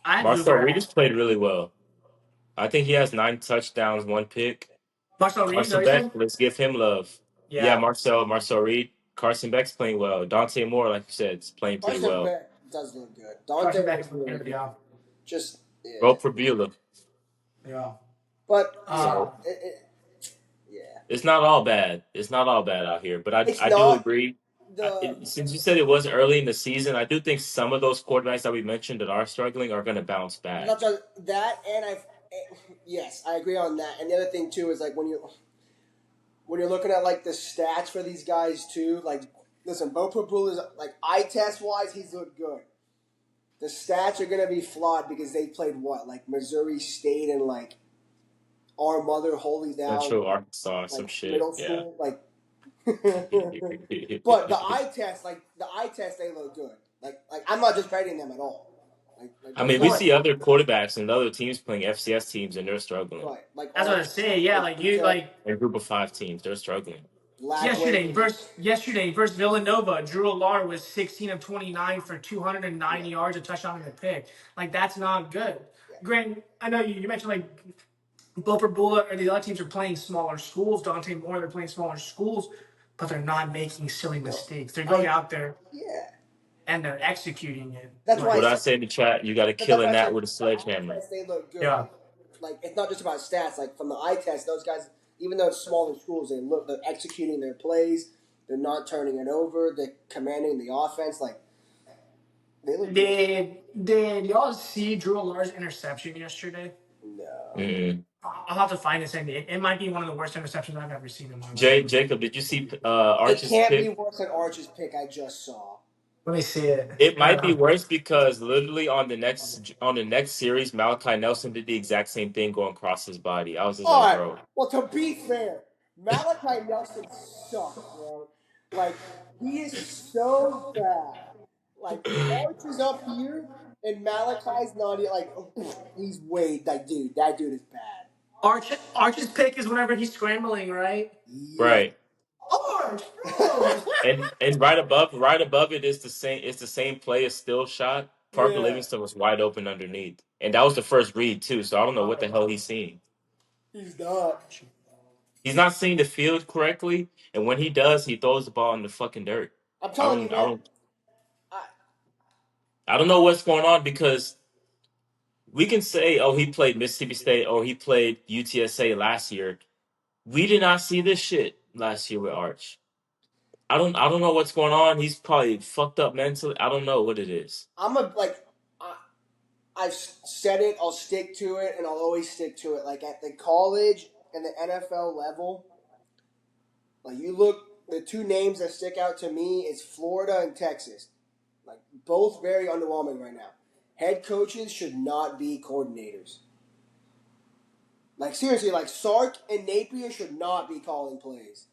[SPEAKER 3] I had
[SPEAKER 1] Marcel
[SPEAKER 3] Hoover
[SPEAKER 1] Reed has
[SPEAKER 3] at
[SPEAKER 1] played really well. I think he has 9 touchdowns, 1 pick.
[SPEAKER 3] Marcel Reed. Is that
[SPEAKER 1] Carson
[SPEAKER 3] what you
[SPEAKER 1] Beck,
[SPEAKER 3] said?
[SPEAKER 1] let's give him love. Yeah,
[SPEAKER 3] Yeah,
[SPEAKER 1] Marcel Reed. Carson Beck's playing well. Dante Moore, like you said, is playing pretty
[SPEAKER 2] Carson
[SPEAKER 1] well.
[SPEAKER 2] Beck does look good. Dante
[SPEAKER 3] Carson Beck
[SPEAKER 2] looks
[SPEAKER 3] is
[SPEAKER 2] really
[SPEAKER 3] good.
[SPEAKER 2] good.
[SPEAKER 3] Yeah,
[SPEAKER 2] Just yeah,
[SPEAKER 1] Rope for Beulah.
[SPEAKER 3] yeah.
[SPEAKER 2] but yeah,
[SPEAKER 3] Uh,
[SPEAKER 1] So
[SPEAKER 2] yeah.
[SPEAKER 1] it's not all bad. It's not all bad out here. But
[SPEAKER 2] It's
[SPEAKER 1] I do
[SPEAKER 2] not
[SPEAKER 1] agree.
[SPEAKER 2] the
[SPEAKER 1] Since you said it was early in the season, I do think some of those quarterbacks that we mentioned that are struggling are going to bounce
[SPEAKER 2] not
[SPEAKER 1] back.
[SPEAKER 2] just that, and yes, I agree on that. And the other thing too is like when you're looking at like the stats for these guys too. Like, listen, Bo Prabul is like eye test wise, he's looked good. The stats are gonna be flawed because they played what like Missouri State and like our mother holy thou
[SPEAKER 1] Central Arkansas, some
[SPEAKER 2] like
[SPEAKER 1] shit.
[SPEAKER 2] middle
[SPEAKER 1] Yeah.
[SPEAKER 2] school like. But the eye test, like the eye test, they look good. Like I'm not just betting them at all. Like
[SPEAKER 1] I
[SPEAKER 2] those
[SPEAKER 1] mean, we
[SPEAKER 2] guys,
[SPEAKER 1] see other quarterbacks and other teams playing FCS teams, and they're struggling.
[SPEAKER 2] right? Like
[SPEAKER 3] that's what I
[SPEAKER 2] Arch,
[SPEAKER 3] say. Yeah, like you
[SPEAKER 2] Laguna,
[SPEAKER 3] like
[SPEAKER 1] And group of 5 teams, they're struggling.
[SPEAKER 2] Lagway.
[SPEAKER 3] yesterday versus Villanova. Drew Alar was 16 of 29 for 290
[SPEAKER 2] Yeah,
[SPEAKER 3] yards, a touchdown, and a pick. Like that's not good.
[SPEAKER 2] yeah.
[SPEAKER 3] Grant, I know you mentioned like Boper Bula or the other teams are playing smaller schools. Dante Moore, they're playing smaller schools, but they're not making silly
[SPEAKER 2] No,
[SPEAKER 3] mistakes. They're going
[SPEAKER 2] I
[SPEAKER 3] out there
[SPEAKER 2] yeah.
[SPEAKER 3] and they're executing it.
[SPEAKER 2] That's why I
[SPEAKER 1] What
[SPEAKER 3] Like,
[SPEAKER 1] I
[SPEAKER 2] said.
[SPEAKER 1] say in the chat, you got to
[SPEAKER 2] That's
[SPEAKER 1] kill a
[SPEAKER 2] why I
[SPEAKER 1] gnat
[SPEAKER 2] said
[SPEAKER 1] with a
[SPEAKER 2] the eye
[SPEAKER 1] sledgehammer.
[SPEAKER 2] test they look good.
[SPEAKER 3] yeah.
[SPEAKER 2] Like it's not just about stats. Like from the eye test, those guys, even though it's smaller schools, they're executing their plays. They're not turning it over. They're commanding the offense. Like they look good.
[SPEAKER 3] Did y'all see Drew Alar's interception yesterday?
[SPEAKER 2] No,
[SPEAKER 1] Mm.
[SPEAKER 3] I'll have to find this. It might be one of the worst interceptions I've ever seen in my life.
[SPEAKER 1] Jacob, did you see
[SPEAKER 2] it
[SPEAKER 1] Arch's
[SPEAKER 2] can't be
[SPEAKER 1] pick?
[SPEAKER 2] worse than Arch's pick I just saw.
[SPEAKER 3] Let me see it.
[SPEAKER 1] It might be worse because literally on the next series, Malachi Nelson did the exact same thing going across his body. I was just
[SPEAKER 2] All
[SPEAKER 1] like,
[SPEAKER 2] right.
[SPEAKER 1] bro,
[SPEAKER 2] Well, to be fair, Malachi Nelson sucks, bro. Like he is so bad. Like Arch is up here, and Malachi's not here. Like he's way like dude. That dude is bad.
[SPEAKER 3] Arch's pick is whenever he's scrambling, right?
[SPEAKER 2] Yeah.
[SPEAKER 1] right.
[SPEAKER 3] Arch, bro.
[SPEAKER 1] And right above it is the same. It's the same play, a still shot. Parker
[SPEAKER 2] Yeah.
[SPEAKER 1] Livingston was wide open underneath, and that was the first read too. So I don't know what the hell he's seeing.
[SPEAKER 2] He's not.
[SPEAKER 1] He's not seeing the field correctly, and when he does, he throws the ball in the fucking dirt.
[SPEAKER 2] I'm
[SPEAKER 1] I
[SPEAKER 2] telling you,
[SPEAKER 1] don't, I
[SPEAKER 2] man.
[SPEAKER 1] don't,
[SPEAKER 2] I,
[SPEAKER 1] I don't know what's going on because we can say, oh, he played Mississippi State, or he played UTSA last year. We did not see this shit last year with Arch. I don't know what's going on. He's probably fucked up mentally. I don't know what it is.
[SPEAKER 2] I'm a like. I've said it. I'll stick to it, and I'll always stick to it. Like at the college and the NFL level, like you look, the two names that stick out to me is Florida and Texas. Like both very underwhelming right now. Head coaches should not be coordinators. Like seriously, like Sark and Napier should not be calling plays.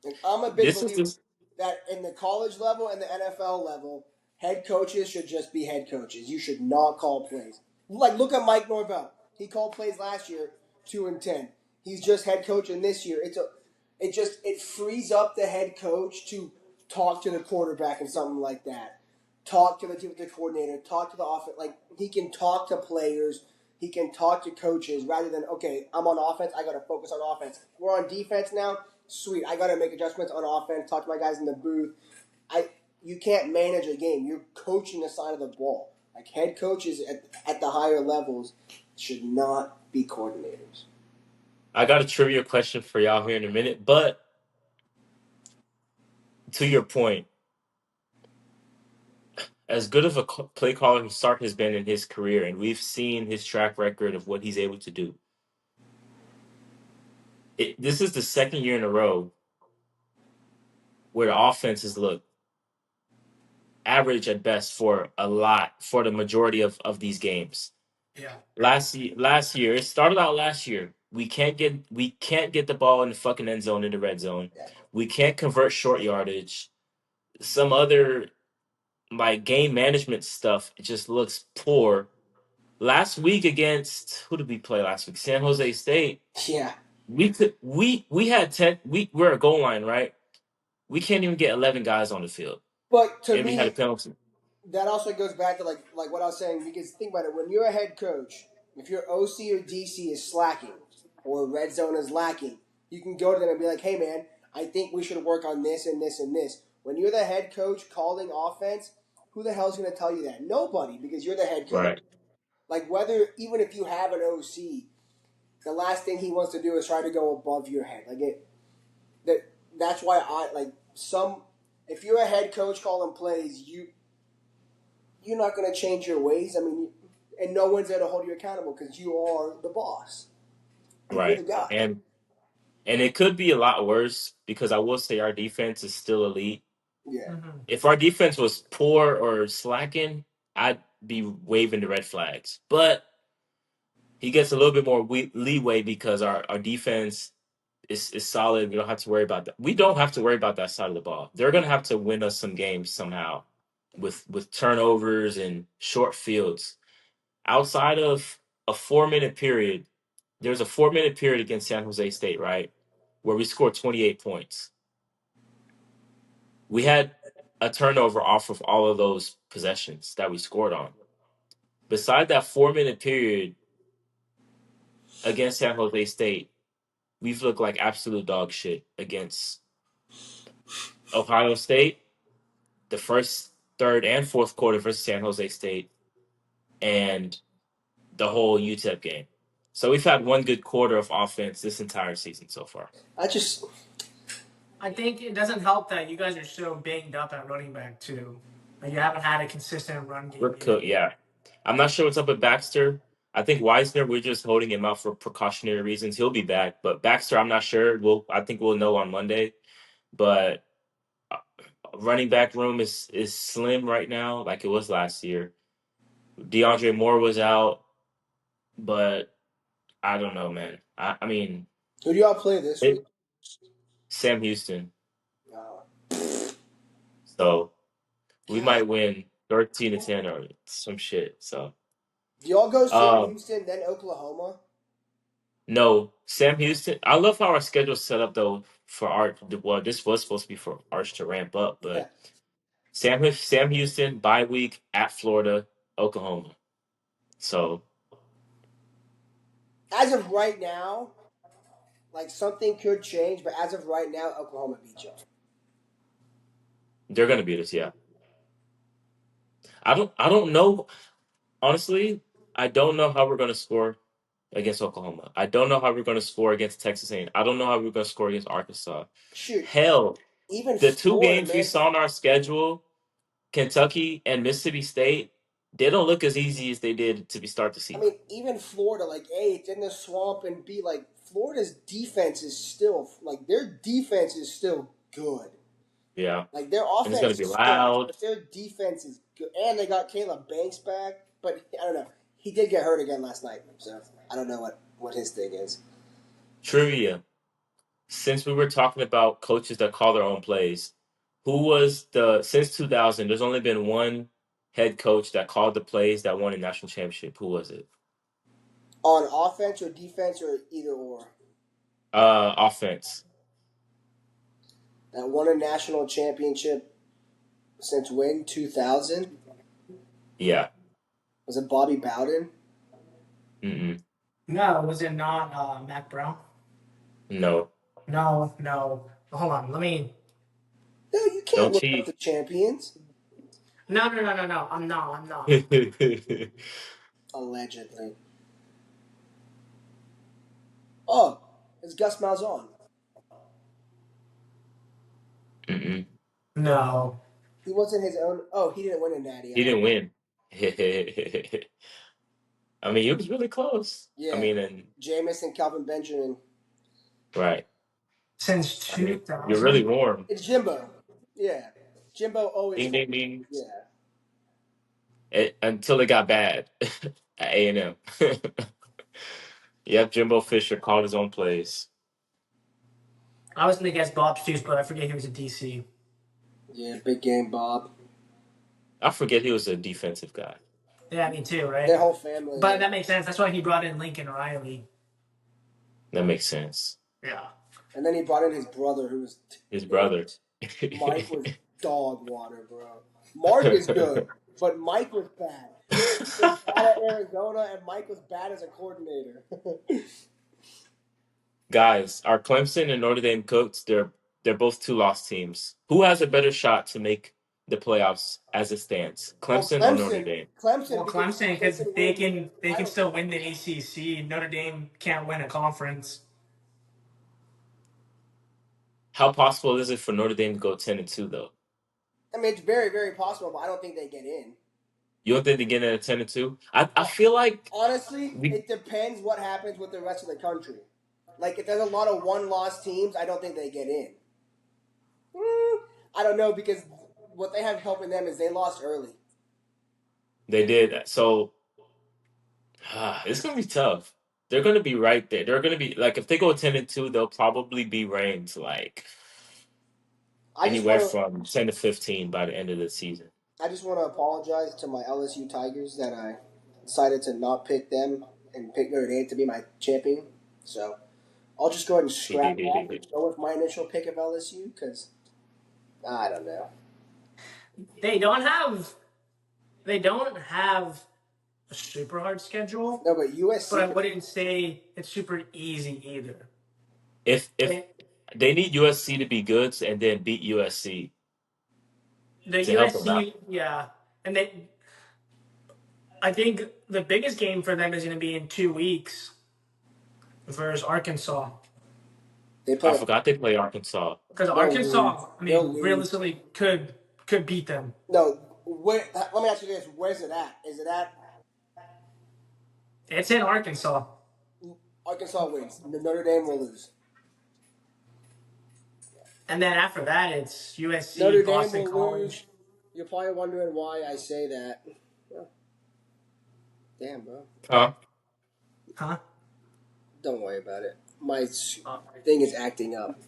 [SPEAKER 2] Like I'm a big
[SPEAKER 1] This is
[SPEAKER 2] believer
[SPEAKER 1] this.
[SPEAKER 2] that in the college level and the NFL level, head coaches should just be head coaches. You should not call plays. Like look at Mike Norvell. He called plays last year, 2-10. He's just head coaching this year. It frees up the head coach to talk to the quarterback and something like that. Talk to the coordinator. Talk to the offense. Like he can talk to players. He can talk to coaches rather than okay, I'm on offense. I got to focus on offense. We're on defense now. Sweet. I got to make adjustments on offense. Talk to my guys in the booth. You can't manage a game. You're coaching the side of the ball. Like head coaches at the higher levels should not be coordinators.
[SPEAKER 1] I got a trivia question for y'all here in a minute, but to your point, as good of a play caller Sark has been in his career, and we've seen his track record of what he's able to do. This is the second year in a row where the offenses look average at best for the majority of these games.
[SPEAKER 3] Yeah.
[SPEAKER 1] Last year, it started out last year. We can't get the ball in the fucking end zone in the red zone.
[SPEAKER 2] Yeah.
[SPEAKER 1] We can't convert short yardage. Some other like game management stuff, it just looks poor. Last week against who did we play last week? San Jose State.
[SPEAKER 2] Yeah.
[SPEAKER 1] We had 10. We're a goal line, right? We can't even get 11 guys on the field,
[SPEAKER 2] But to
[SPEAKER 1] and we had a
[SPEAKER 2] me,
[SPEAKER 1] penalty.
[SPEAKER 2] that also goes back to like what I was saying, because think about it, when you're a head coach, if your OC or DC is slacking or red zone is lacking, you can go to them and be like, hey man, I think we should work on this and this and this. When you're the head coach calling offense, who the hell's going to tell you that? Nobody, because you're the head coach.
[SPEAKER 1] Right.
[SPEAKER 2] Like, whether, even if you have an OC, the last thing he wants to do is try to go above your head. Like, that's why if you're a head coach calling plays, you're not going to change your ways. I mean, and no one's there to hold you accountable because you are the boss. You're the
[SPEAKER 1] Right.
[SPEAKER 2] guy.
[SPEAKER 1] And it could be a lot worse because I will say our defense is still elite.
[SPEAKER 2] Yeah.
[SPEAKER 3] Mm-hmm.
[SPEAKER 1] If our defense was poor or slacking, I'd be waving the red flags. But he gets a little bit more leeway because our defense is solid. We don't have to worry about that. We don't have to worry about that side of the ball. They're gonna have to win us some games somehow with turnovers and short fields. Outside of a 4 minute period, there's a 4 minute period against San Jose State, right? Where we scored 28 points. We had a turnover off of all of those possessions that we scored on. Beside that 4 minute period against San Jose State, we've looked like absolute dog shit against Ohio State, the first, third, and fourth quarter versus San Jose State, and the whole UTEP game. So we've had one good quarter of offense this entire season so far.
[SPEAKER 2] I just,
[SPEAKER 3] I think it doesn't help that you guys are so banged up at running back too. Like you haven't had a consistent run game
[SPEAKER 1] We're
[SPEAKER 3] yet.
[SPEAKER 1] cooked, yeah. I'm not sure what's up with Baxter. I think Weisner, we're just holding him out for precautionary reasons. He'll be back, but Baxter, I'm not sure. I think we'll know on Monday. But uh, running back room is slim right now, like it was last year. DeAndre Moore was out, but I don't know, man. I mean,
[SPEAKER 2] who do y'all play this week?
[SPEAKER 1] Sam Houston.
[SPEAKER 2] Uh,
[SPEAKER 1] So we
[SPEAKER 2] God.
[SPEAKER 1] might win 13-10 or some shit. So
[SPEAKER 2] Do y'all go Sam
[SPEAKER 1] um
[SPEAKER 2] Houston, then Oklahoma?
[SPEAKER 1] no, Sam Houston. I love how our schedule's set up though for Arch. Well, this was supposed to be for Arch to ramp up,
[SPEAKER 2] Yeah.
[SPEAKER 1] but Sam Houston bye week at Florida, Oklahoma. So
[SPEAKER 2] As of right now, like, something could change, but as of right now, Oklahoma beat y'all.
[SPEAKER 1] they're gonna beat us, yeah. I don't know. Honestly, I don't know how we're gonna score against Oklahoma. I don't know how we're gonna score against Texas A&M. I don't know how we're gonna score against Arkansas.
[SPEAKER 2] Shoot,
[SPEAKER 1] Hell,
[SPEAKER 2] even
[SPEAKER 1] the two
[SPEAKER 2] Florida,
[SPEAKER 1] games we
[SPEAKER 2] man.
[SPEAKER 1] saw on our schedule, Kentucky and Mississippi State, they don't look as easy as they did to be start the
[SPEAKER 2] I
[SPEAKER 1] season.
[SPEAKER 2] mean, even Florida, like, A, it's in the swamp, and B, like, Florida's defense is still, like, their defense is still good.
[SPEAKER 1] Yeah,
[SPEAKER 2] Like, their
[SPEAKER 1] and it's gonna
[SPEAKER 2] offense
[SPEAKER 1] be
[SPEAKER 2] stinks,
[SPEAKER 1] loud.
[SPEAKER 2] but their defense is good. And they got Caleb Banks back, but I don't know. He did get hurt again last night, so I don't know what his thing is.
[SPEAKER 1] Trivia. Since we were talking about coaches that call their own plays, who was the since 2000? There's only been one head coach that called the plays that won a national championship. Who was it?
[SPEAKER 2] On offense or defense or either or.
[SPEAKER 1] Offense.
[SPEAKER 2] That won a national championship since when? 2000?
[SPEAKER 1] Yeah.
[SPEAKER 2] Was it Bobby Bowden?
[SPEAKER 1] Mm-mm.
[SPEAKER 3] No, was it not Mac Brown?
[SPEAKER 1] No.
[SPEAKER 3] No, no. Hold on, let me.
[SPEAKER 2] No, you can't
[SPEAKER 1] Don't
[SPEAKER 2] look up
[SPEAKER 1] cheat.
[SPEAKER 2] the champions.
[SPEAKER 3] No, no, no, no, no. I'm not. I'm not.
[SPEAKER 1] Mm-mm.
[SPEAKER 2] Allegedly. Oh, it's Gus Malzahn.
[SPEAKER 3] No.
[SPEAKER 2] He wasn't his own. Oh, he didn't win a natty.
[SPEAKER 1] He didn't win. I mean, it was really close. I
[SPEAKER 2] Yeah,
[SPEAKER 1] mean, and
[SPEAKER 2] Jameis and Calvin Benjamin.
[SPEAKER 1] Right.
[SPEAKER 3] since
[SPEAKER 1] I mean, you're really
[SPEAKER 3] 2000.
[SPEAKER 1] warm.
[SPEAKER 2] It's Jimbo. Yeah, Jimbo always.
[SPEAKER 1] Ding ding ding.
[SPEAKER 2] Yeah,
[SPEAKER 1] Until it got bad at A&M. Yep, Jimbo Fisher called his own plays.
[SPEAKER 3] I was going to guess Bob Stoops, but I forget he was a DC.
[SPEAKER 2] yeah, big game, Bob.
[SPEAKER 1] I forget he was a defensive guy.
[SPEAKER 3] Yeah, me too,
[SPEAKER 2] Their
[SPEAKER 3] right?
[SPEAKER 2] whole family.
[SPEAKER 3] But that makes sense. That's why he brought in Lincoln Riley.
[SPEAKER 1] That makes sense.
[SPEAKER 3] Yeah.
[SPEAKER 2] And then he brought in his brother, who was
[SPEAKER 1] His brother.
[SPEAKER 2] terrible. Mike was dog water, bro. Mark is good, but Mike was bad. He was bad at Arizona, and Mike was bad as a coordinator.
[SPEAKER 1] Guys, our Clemson and Notre Dame coats, they're both two lost teams. Who has a better shot to make the playoffs as it stands?
[SPEAKER 2] Well,
[SPEAKER 1] Clemson or Notre Dame?
[SPEAKER 2] Clemson,
[SPEAKER 3] Well,
[SPEAKER 2] because
[SPEAKER 3] Clemson,
[SPEAKER 2] they
[SPEAKER 3] because
[SPEAKER 2] can
[SPEAKER 3] they
[SPEAKER 2] win
[SPEAKER 3] can they can
[SPEAKER 2] title
[SPEAKER 3] still
[SPEAKER 2] games.
[SPEAKER 3] win the ACC. Notre Dame can't win a conference.
[SPEAKER 1] How possible is it for Notre Dame to go 10-2 though?
[SPEAKER 2] I mean, it's very, very possible, but I don't think they get in.
[SPEAKER 1] You don't think they get in at 10-2? I feel like
[SPEAKER 2] Honestly,
[SPEAKER 1] we
[SPEAKER 2] it depends what happens with the rest of the country. Like, if there's a lot of one-loss teams, I don't think they get in. I don't know, because what they have helping them is they lost early.
[SPEAKER 1] they did. So it's gonna be tough. They're gonna be right there. They're gonna be like if they go 10-2, they'll probably be ranked like
[SPEAKER 2] I just
[SPEAKER 1] anywhere
[SPEAKER 2] want to.
[SPEAKER 1] from 10-15 by the end of the season.
[SPEAKER 2] I just want to apologize to my LSU Tigers that I decided to not pick them and pick Notre Dame to be my champion. So I'll just go ahead and scrap that and go with my initial pick of LSU because I don't know.
[SPEAKER 3] They don't have they don't have a super hard schedule,
[SPEAKER 2] No, but
[SPEAKER 3] but I
[SPEAKER 2] USC.
[SPEAKER 3] wouldn't say it's super easy either.
[SPEAKER 1] If
[SPEAKER 3] They,
[SPEAKER 1] they need USC to be good and then beat USC
[SPEAKER 3] the
[SPEAKER 1] to help them out.
[SPEAKER 3] USC, yeah, and they. I think the biggest game for them is going to be in 2 weeks versus Arkansas.
[SPEAKER 2] They
[SPEAKER 1] I
[SPEAKER 2] play.
[SPEAKER 1] forgot they play Arkansas.
[SPEAKER 3] Because
[SPEAKER 2] They'll lose.
[SPEAKER 3] Arkansas, I
[SPEAKER 2] They'll
[SPEAKER 3] mean,
[SPEAKER 2] lose.
[SPEAKER 3] realistically could beat them.
[SPEAKER 2] No, let me ask you this: where's it at? Is it at
[SPEAKER 3] It's in Arkansas.
[SPEAKER 2] Arkansas wins? Notre Dame will lose.
[SPEAKER 3] And then after that, it's
[SPEAKER 2] Notre
[SPEAKER 3] USC,
[SPEAKER 2] Dame
[SPEAKER 3] Boston
[SPEAKER 2] will lose.
[SPEAKER 3] College.
[SPEAKER 2] You're probably wondering why I say that. Well, damn, bro.
[SPEAKER 1] Huh?
[SPEAKER 3] Huh?
[SPEAKER 2] Don't worry about it. My
[SPEAKER 3] Uh,
[SPEAKER 2] thing is acting up.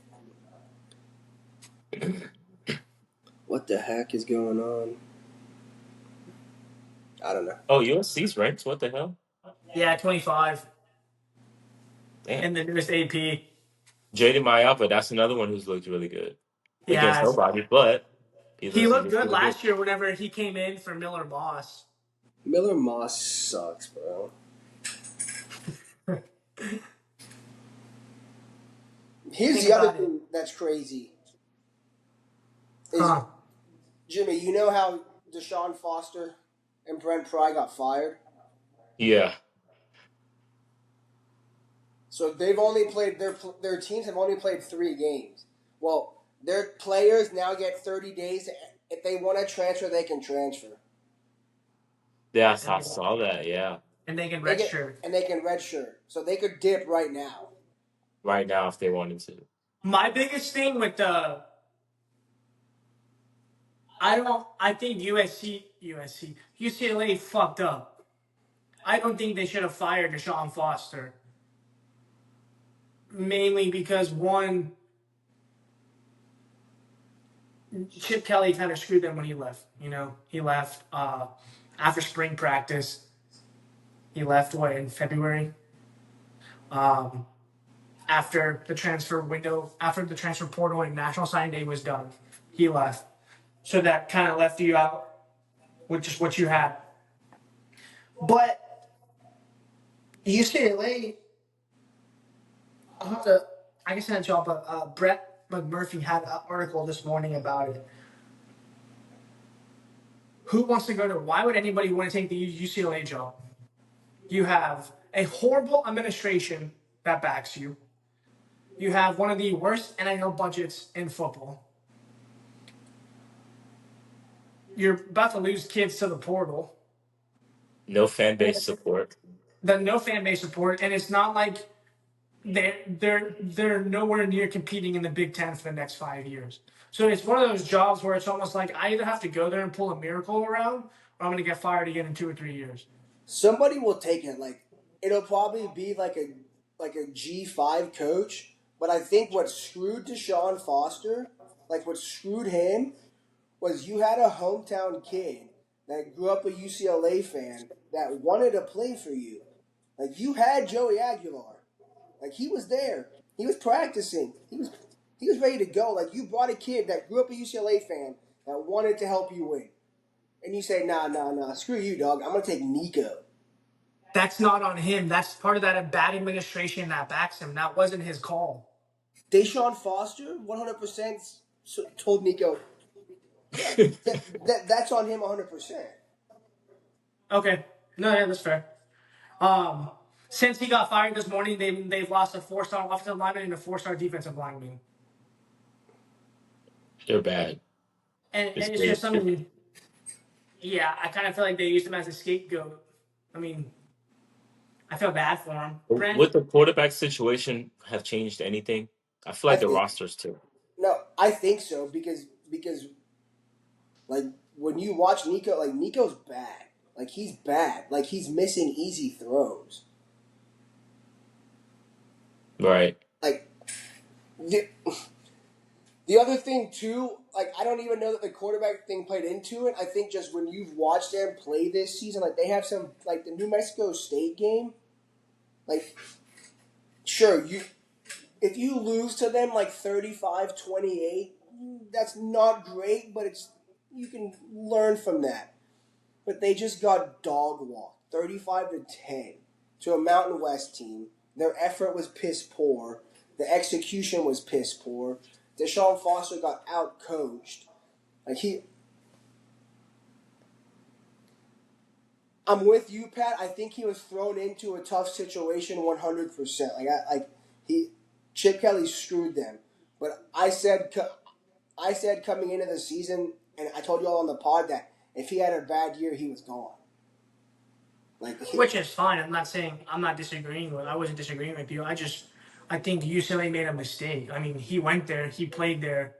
[SPEAKER 2] What the heck is going on? I don't know.
[SPEAKER 1] Oh, USC's ranked. What the hell?
[SPEAKER 3] yeah, 25
[SPEAKER 1] Damn.
[SPEAKER 3] in the newest AP.
[SPEAKER 1] Jaden Mayapa, that's another one who's looked really good against
[SPEAKER 3] Yeah,
[SPEAKER 1] nobody, but he
[SPEAKER 3] he
[SPEAKER 1] looks
[SPEAKER 3] looked good
[SPEAKER 1] really good.
[SPEAKER 3] last year whenever he came in for Miller Moss.
[SPEAKER 2] Miller Moss sucks, bro. Here's
[SPEAKER 3] Think
[SPEAKER 2] the other
[SPEAKER 3] about it.
[SPEAKER 2] thing that's crazy. Is
[SPEAKER 3] Huh.
[SPEAKER 2] Jimmy, you know how Deshaun Foster and Brent Pry got fired?
[SPEAKER 1] Yeah.
[SPEAKER 2] So they've only played their teams have only played 3 games. Well, their players now get 30 days. If they want to transfer, they can transfer.
[SPEAKER 1] Yes,
[SPEAKER 3] And
[SPEAKER 1] I
[SPEAKER 3] they,
[SPEAKER 1] saw that. Yeah.
[SPEAKER 3] and they can
[SPEAKER 2] They get
[SPEAKER 3] redshirt.
[SPEAKER 2] and they can redshirt, so they could dip right now.
[SPEAKER 1] Right now, if they wanted to.
[SPEAKER 3] My biggest thing with the I think UCLA fucked up. I don't think they should have fired Deshaun Foster. Mainly because one, Chip Kelly kind of screwed them when he left. You know, he left after spring practice. He left in February. After the transfer window, after the transfer portal and National Signing Day was done, he left. So that kind of left you out with just what you had. But UCLA, I'll have to, I can send it to y'all, but Brett McMurphy had an article this morning about it. Who wants to go to, why would anybody want to take the UCLA job? You have a horrible administration that backs you. You have one of the worst NIL budgets in football. You're about to lose kids to the portal.
[SPEAKER 1] No fan base support.
[SPEAKER 3] The no fan base support, and it's not like they're nowhere near competing in the Big Ten for the next 5 years. So it's one of those jobs where it's almost like I either have to go there and pull a miracle around, or I'm going to get fired again in 2 or 3 years.
[SPEAKER 2] Somebody will take it. Like it'll probably be like a G5 coach. But I think what screwed Deshaun Foster, like what screwed him, was you had a hometown kid that grew up a UCLA fan that wanted to play for you. Like you had Joey Aguilar. Like he was there. He was practicing. He was ready to go. Like you brought a kid that grew up a UCLA fan that wanted to help you win. And you say, nah, screw you, dog. I'm gonna take Nico.
[SPEAKER 3] That's not on him. That's part of that bad administration that backs him. That wasn't his call.
[SPEAKER 2] Deshaun Foster, 100% told Nico, yeah, that's on him 100%.
[SPEAKER 3] Okay. No, yeah, that's fair. Um, since he got fired this morning, they've lost a 4-star offensive lineman and a 4-star defensive lineman.
[SPEAKER 1] They're bad.
[SPEAKER 3] And
[SPEAKER 1] It's
[SPEAKER 3] it's just
[SPEAKER 1] great.
[SPEAKER 3] something. Yeah, I kind of feel like they used him as a scapegoat. I mean, I feel bad for him. Brent,
[SPEAKER 1] Would the quarterback situation have changed anything? I feel
[SPEAKER 2] I
[SPEAKER 1] like the
[SPEAKER 2] think
[SPEAKER 1] rosters too.
[SPEAKER 2] no, I think so because like when you watch Nico, like Nico's bad. Like he's bad. Like he's missing easy throws.
[SPEAKER 1] Right.
[SPEAKER 2] Like the other thing too, like I don't even know that the quarterback thing played into it. I think just when you've watched them play this season, like they have some like the New Mexico State game, like sure, you if you lose to them like 35-28, that's not great, but it's you can learn from that. But they just got dog walked 35-10 to a Mountain West team. Their effort was piss poor. The execution was piss poor. Deshaun Foster got out coached. Like I'm with you, Pat. I think he was thrown into a tough situation 100%. He, Chip Kelly screwed them. But I said coming into the season, and I told you all on the pod that if he had a bad year, he was gone.
[SPEAKER 3] which is fine. I'm not disagreeing with. I wasn't disagreeing with you. I think UCLA made a mistake. I mean, he went there, he played there.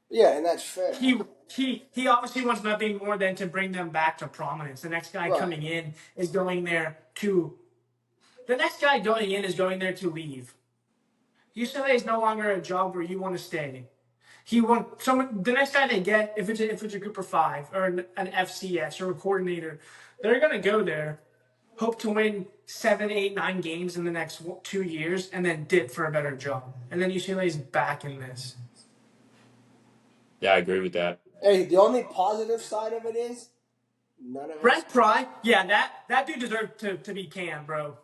[SPEAKER 2] Yeah, and that's fair.
[SPEAKER 3] He obviously wants nothing more than to bring them back to prominence. The next guy
[SPEAKER 2] Right.
[SPEAKER 3] coming in is going there to. The next guy going in is going there to leave. UCLA is no longer a job where you want to stay. He want someone. The next guy they get, if it's a group of 5 or an FCS or a coordinator, they're gonna go there, hope to win 7, 8, 9 games in the next 2 years, and then dip for a better job. And then UCLA is back in this.
[SPEAKER 1] Yeah, I agree with that.
[SPEAKER 2] Hey, the only positive side of it is none of us.
[SPEAKER 3] Brent Pry, yeah, that dude deserved to be canned, bro.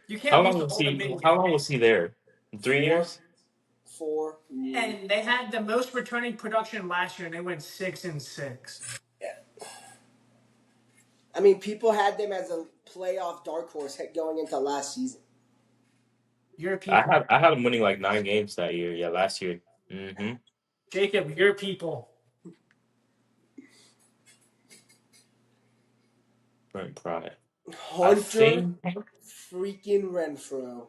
[SPEAKER 3] You
[SPEAKER 1] How
[SPEAKER 3] can't lose
[SPEAKER 1] long
[SPEAKER 3] to
[SPEAKER 1] was
[SPEAKER 3] Old
[SPEAKER 1] he?
[SPEAKER 3] Dominion.
[SPEAKER 1] How long was he there? 3 years.
[SPEAKER 2] 4.
[SPEAKER 3] And they had the most returning production last year, and they went 6-6.
[SPEAKER 2] Yeah. I mean, people had them as a playoff dark horse going into last season.
[SPEAKER 3] Your people,
[SPEAKER 1] I had him winning like 9 games that year. Yeah, last year. Mm-hmm.
[SPEAKER 3] Jacob, your people.
[SPEAKER 1] Brent Pry. I
[SPEAKER 2] Hunter
[SPEAKER 1] think
[SPEAKER 2] freaking Renfro.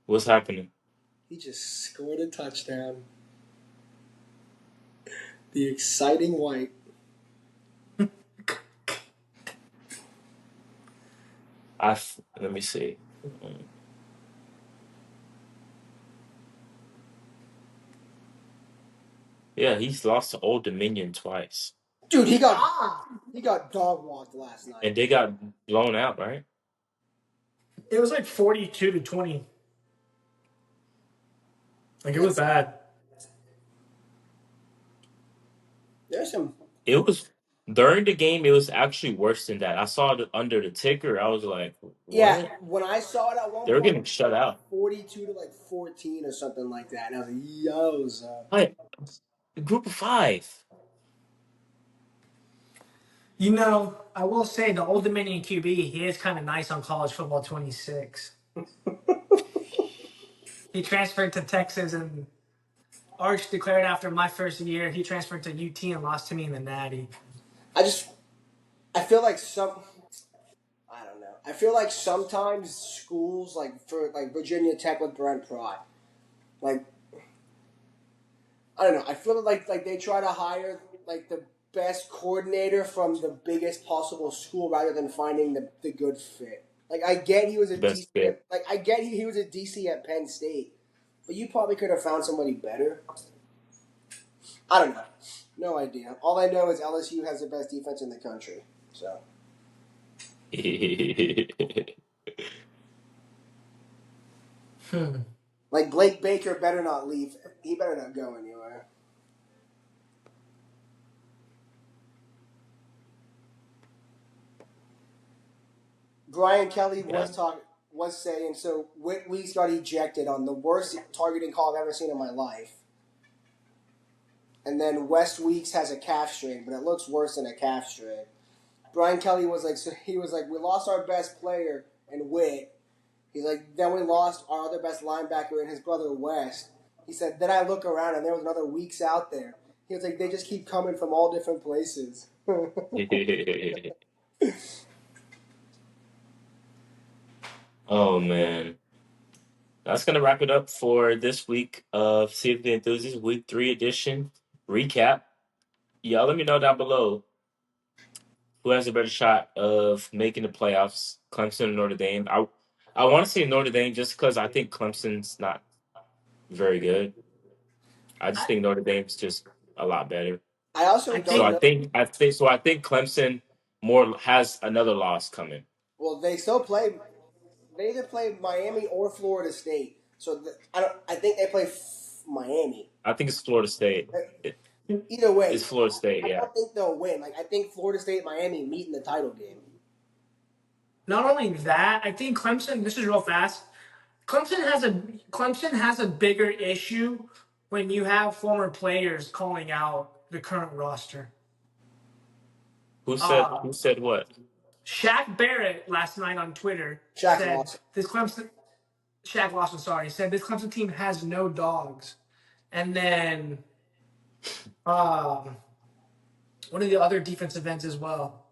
[SPEAKER 1] what's happening.
[SPEAKER 2] He just scored a touchdown. The exciting white.
[SPEAKER 1] Let me see. Yeah, he's lost to Old Dominion twice,
[SPEAKER 2] Dude, he got dog walked last night.
[SPEAKER 1] and they got blown out, right?
[SPEAKER 3] It was like 42-20. Like it was bad.
[SPEAKER 2] There's some.
[SPEAKER 1] It was during the game. It was actually worse than that. I saw it under the ticker. I was like, "What?"
[SPEAKER 2] Yeah, when I saw it at one
[SPEAKER 1] They were
[SPEAKER 2] point,
[SPEAKER 1] getting shut out.
[SPEAKER 2] 42-14 or something like that. And I was like, yowza.
[SPEAKER 1] Like group of 5.
[SPEAKER 3] You know, I will say the Old Dominion QB, he is kind of nice on College Football 26. He transferred to Texas, and Arch declared after my first year, he transferred to UT and lost to me in the Natty.
[SPEAKER 2] I feel like I don't know. I feel like sometimes schools like Virginia Tech with Brent Pry, like I don't know. I feel like they try to hire like the best coordinator from the biggest possible school rather than finding the good fit. Like I get he was a
[SPEAKER 1] Best
[SPEAKER 2] DC
[SPEAKER 1] fit.
[SPEAKER 2] like I get he was a DC at Penn State, but you probably could have found somebody better. I don't know. No idea. All I know is LSU has the best defense in the country. So
[SPEAKER 3] Hmm.
[SPEAKER 2] like Blake Baker better not leave. He better not go anywhere. Brian Kelly
[SPEAKER 1] Yeah.
[SPEAKER 2] was saying so. Whit Weeks got ejected on the worst targeting call I've ever seen in my life, and then West Weeks has a calf strain, but it looks worse than a calf strain. Brian Kelly was like, so he was like, we lost our best player and Witt. He's like, then we lost our other best linebacker and his brother West. He said, then I look around and there was another Weeks out there. He was like, they just keep coming from all different places.
[SPEAKER 1] Oh man. That's gonna wrap it up for this week of See If the Enthusiast Week 3 edition recap. Y'all let me know down below who has a better shot of making the playoffs, Clemson or Notre Dame. I want to see Notre Dame just because I think Clemson's not very good. I just think Notre Dame's just a lot better.
[SPEAKER 2] I also
[SPEAKER 3] I
[SPEAKER 1] So
[SPEAKER 2] don't
[SPEAKER 3] think
[SPEAKER 1] I think Clemson more has another loss coming.
[SPEAKER 2] Well, they still play. They either play Miami or Florida State. So I don't. I think they play Miami.
[SPEAKER 1] I think it's Florida State. It,
[SPEAKER 2] Either
[SPEAKER 1] it's
[SPEAKER 2] way,
[SPEAKER 1] Florida State,
[SPEAKER 2] I
[SPEAKER 1] yeah.
[SPEAKER 2] don't think they'll win. Like I think Florida State Miami meet in the title game.
[SPEAKER 3] not only that, I think Clemson. This is real fast. Clemson has a Clemson has a bigger issue when you have former players calling out the current roster.
[SPEAKER 1] Who said
[SPEAKER 3] Uh,
[SPEAKER 1] who said what?
[SPEAKER 3] Shaq Barrett last night on Twitter
[SPEAKER 2] Shaq
[SPEAKER 3] said
[SPEAKER 2] Lawson.
[SPEAKER 3] this Clemson Shaq Lawson, sorry, said this Clemson team has no dogs. And then one of the other defensive ends as well,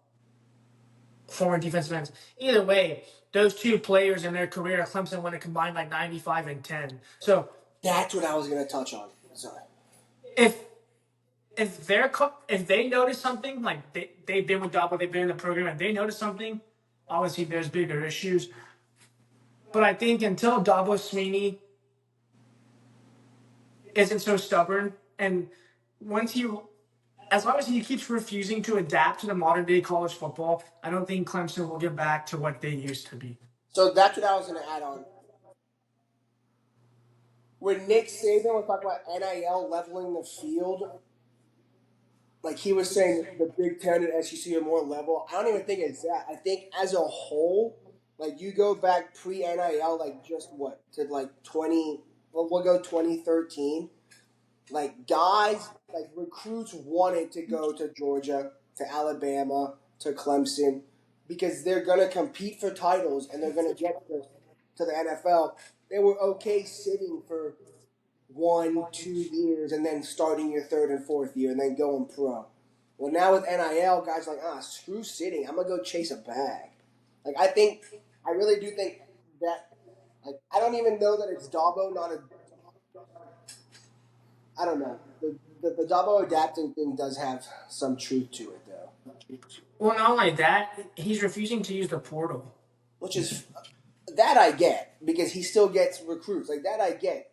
[SPEAKER 3] former defensive ends. Either way, those two players in their career at Clemson went a combined like 95 and 10. So
[SPEAKER 2] That's what I was gonna touch on. Sorry.
[SPEAKER 3] if if they notice something like they've been with Dabo, they've been in the program, and they notice something, obviously there's bigger issues. But I think until Dabo Sweeney isn't so stubborn, and once he, as long as he keeps refusing to adapt to the modern day college football, I don't think Clemson will get back to what they used to be.
[SPEAKER 2] So that's what I was gonna add on. When Nick Saban was talking about NIL leveling the field, like he was saying the Big Ten and SEC are more level. I don't even think it's that. I think as a whole, like you go back pre NIL, like just what to like 20. Well, we'll go 2013. Like guys, like recruits wanted to go to Georgia, to Alabama, to Clemson, because they're gonna compete for titles and they're gonna get to the NFL. They were okay sitting for 1, 2 years and then starting your third and fourth year and then going pro. Well, now with NIL, guys are like, screw sitting. I'm gonna go chase a bag. Like I really do think that. Like I don't even know that it's Dabo, not a. I don't know. The Dabo adapting thing does have some truth to it though,
[SPEAKER 3] Well, not only that, he's refusing to use the portal.
[SPEAKER 2] which is that I get because he still gets recruits. Like that I get.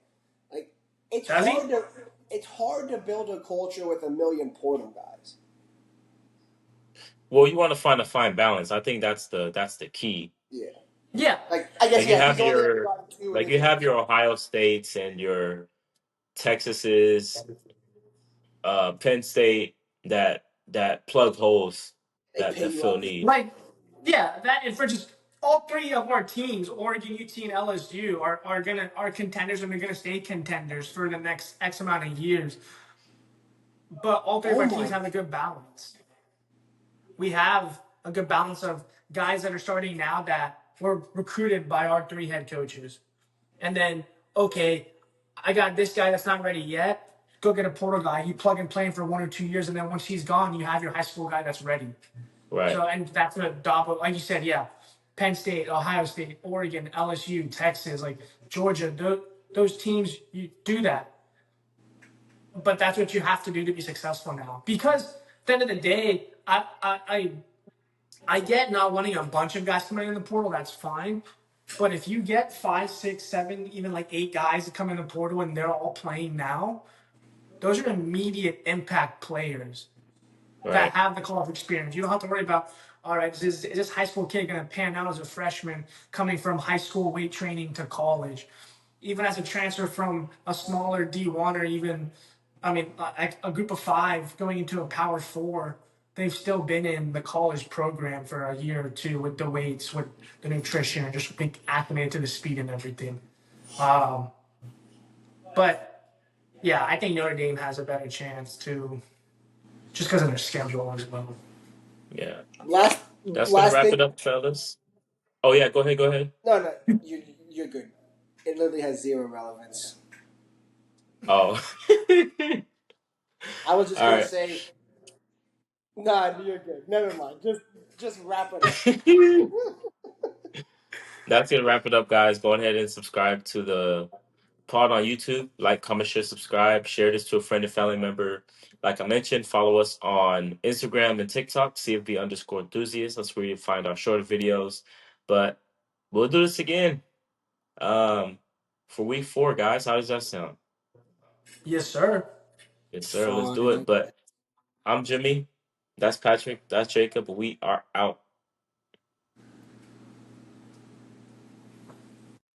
[SPEAKER 2] Like it's
[SPEAKER 3] Does he?
[SPEAKER 2] hard to it's hard to build a culture with a million portal guys.
[SPEAKER 1] Well, you want to find a fine balance. I think that's the key.
[SPEAKER 2] Yeah.
[SPEAKER 3] Yeah.
[SPEAKER 2] Like I guess
[SPEAKER 1] Like you
[SPEAKER 2] yeah,
[SPEAKER 1] have
[SPEAKER 2] he's only ever
[SPEAKER 1] your
[SPEAKER 2] gotten two in
[SPEAKER 1] like
[SPEAKER 2] his
[SPEAKER 1] you have
[SPEAKER 2] career.
[SPEAKER 1] your Ohio States and your Texases, Penn State that plug holes
[SPEAKER 2] They
[SPEAKER 1] that
[SPEAKER 2] pay
[SPEAKER 1] that
[SPEAKER 2] you
[SPEAKER 1] fill
[SPEAKER 2] off.
[SPEAKER 1] need.
[SPEAKER 3] Like, yeah, that and for just all three of our teams, Oregon, UT, and LSU, are contenders and they're gonna stay contenders for the next X amount of years. But all three of
[SPEAKER 2] Oh
[SPEAKER 3] our teams
[SPEAKER 2] my!
[SPEAKER 3] have a good balance. We have a good balance of guys that are starting now that were recruited by our three head coaches. And then, okay, I got this guy that's not ready yet. Go get a portal guy. You plug and play him for 1 or 2 years, and then once he's gone, you have your high school guy that's ready.
[SPEAKER 1] Right.
[SPEAKER 3] So, and that's what Dabo, like you said, yeah. Penn State, Ohio State, Oregon, LSU, Texas, like Georgia, those teams, you do that. But that's what you have to do to be successful now. Because at the end of the day, I get not wanting a bunch of guys coming in the portal. That's fine. But if you get 5, 6, 7, even like 8 guys that come in the portal and they're all playing now, those are immediate impact players that
[SPEAKER 1] Right.
[SPEAKER 3] have the college experience. You don't have to worry about, all right, is this high school kid going to pan out as a freshman coming from high school weight training to college? Even as a transfer from a smaller D1 or even, I mean, a group of 5 going into a power 4, they've still been in the college program for a year or two with the weights, with the nutrition, and just being acclimated to the speed and everything. Um, but yeah, I think Notre Dame has a better chance to, just because of their schedule as well.
[SPEAKER 1] Yeah.
[SPEAKER 2] Last
[SPEAKER 1] That's gonna
[SPEAKER 2] last
[SPEAKER 1] wrap
[SPEAKER 2] thing.
[SPEAKER 1] it up, fellas. Oh yeah, go ahead, go ahead.
[SPEAKER 2] No, no, you're good. It literally has zero relevance.
[SPEAKER 1] Oh.
[SPEAKER 2] I was just
[SPEAKER 1] All
[SPEAKER 2] gonna
[SPEAKER 1] right.
[SPEAKER 2] say, nah, you're good. Never mind. Just wrap it up.
[SPEAKER 1] That's gonna wrap it up, guys. Go ahead and subscribe to the pod on YouTube. Like, comment, share, subscribe. Share this to a friend and family member. Like I mentioned, follow us on Instagram and TikTok, CFB_enthusiast. That's where you find our shorter videos. But we'll do this again. Um, for week 4, guys. How does that sound?
[SPEAKER 3] Yes, sir.
[SPEAKER 1] Yes, sir. Let's do
[SPEAKER 2] Fine,
[SPEAKER 1] it.
[SPEAKER 2] okay.
[SPEAKER 1] But I'm Jimmy. That's Patrick. That's Jacob. We are out.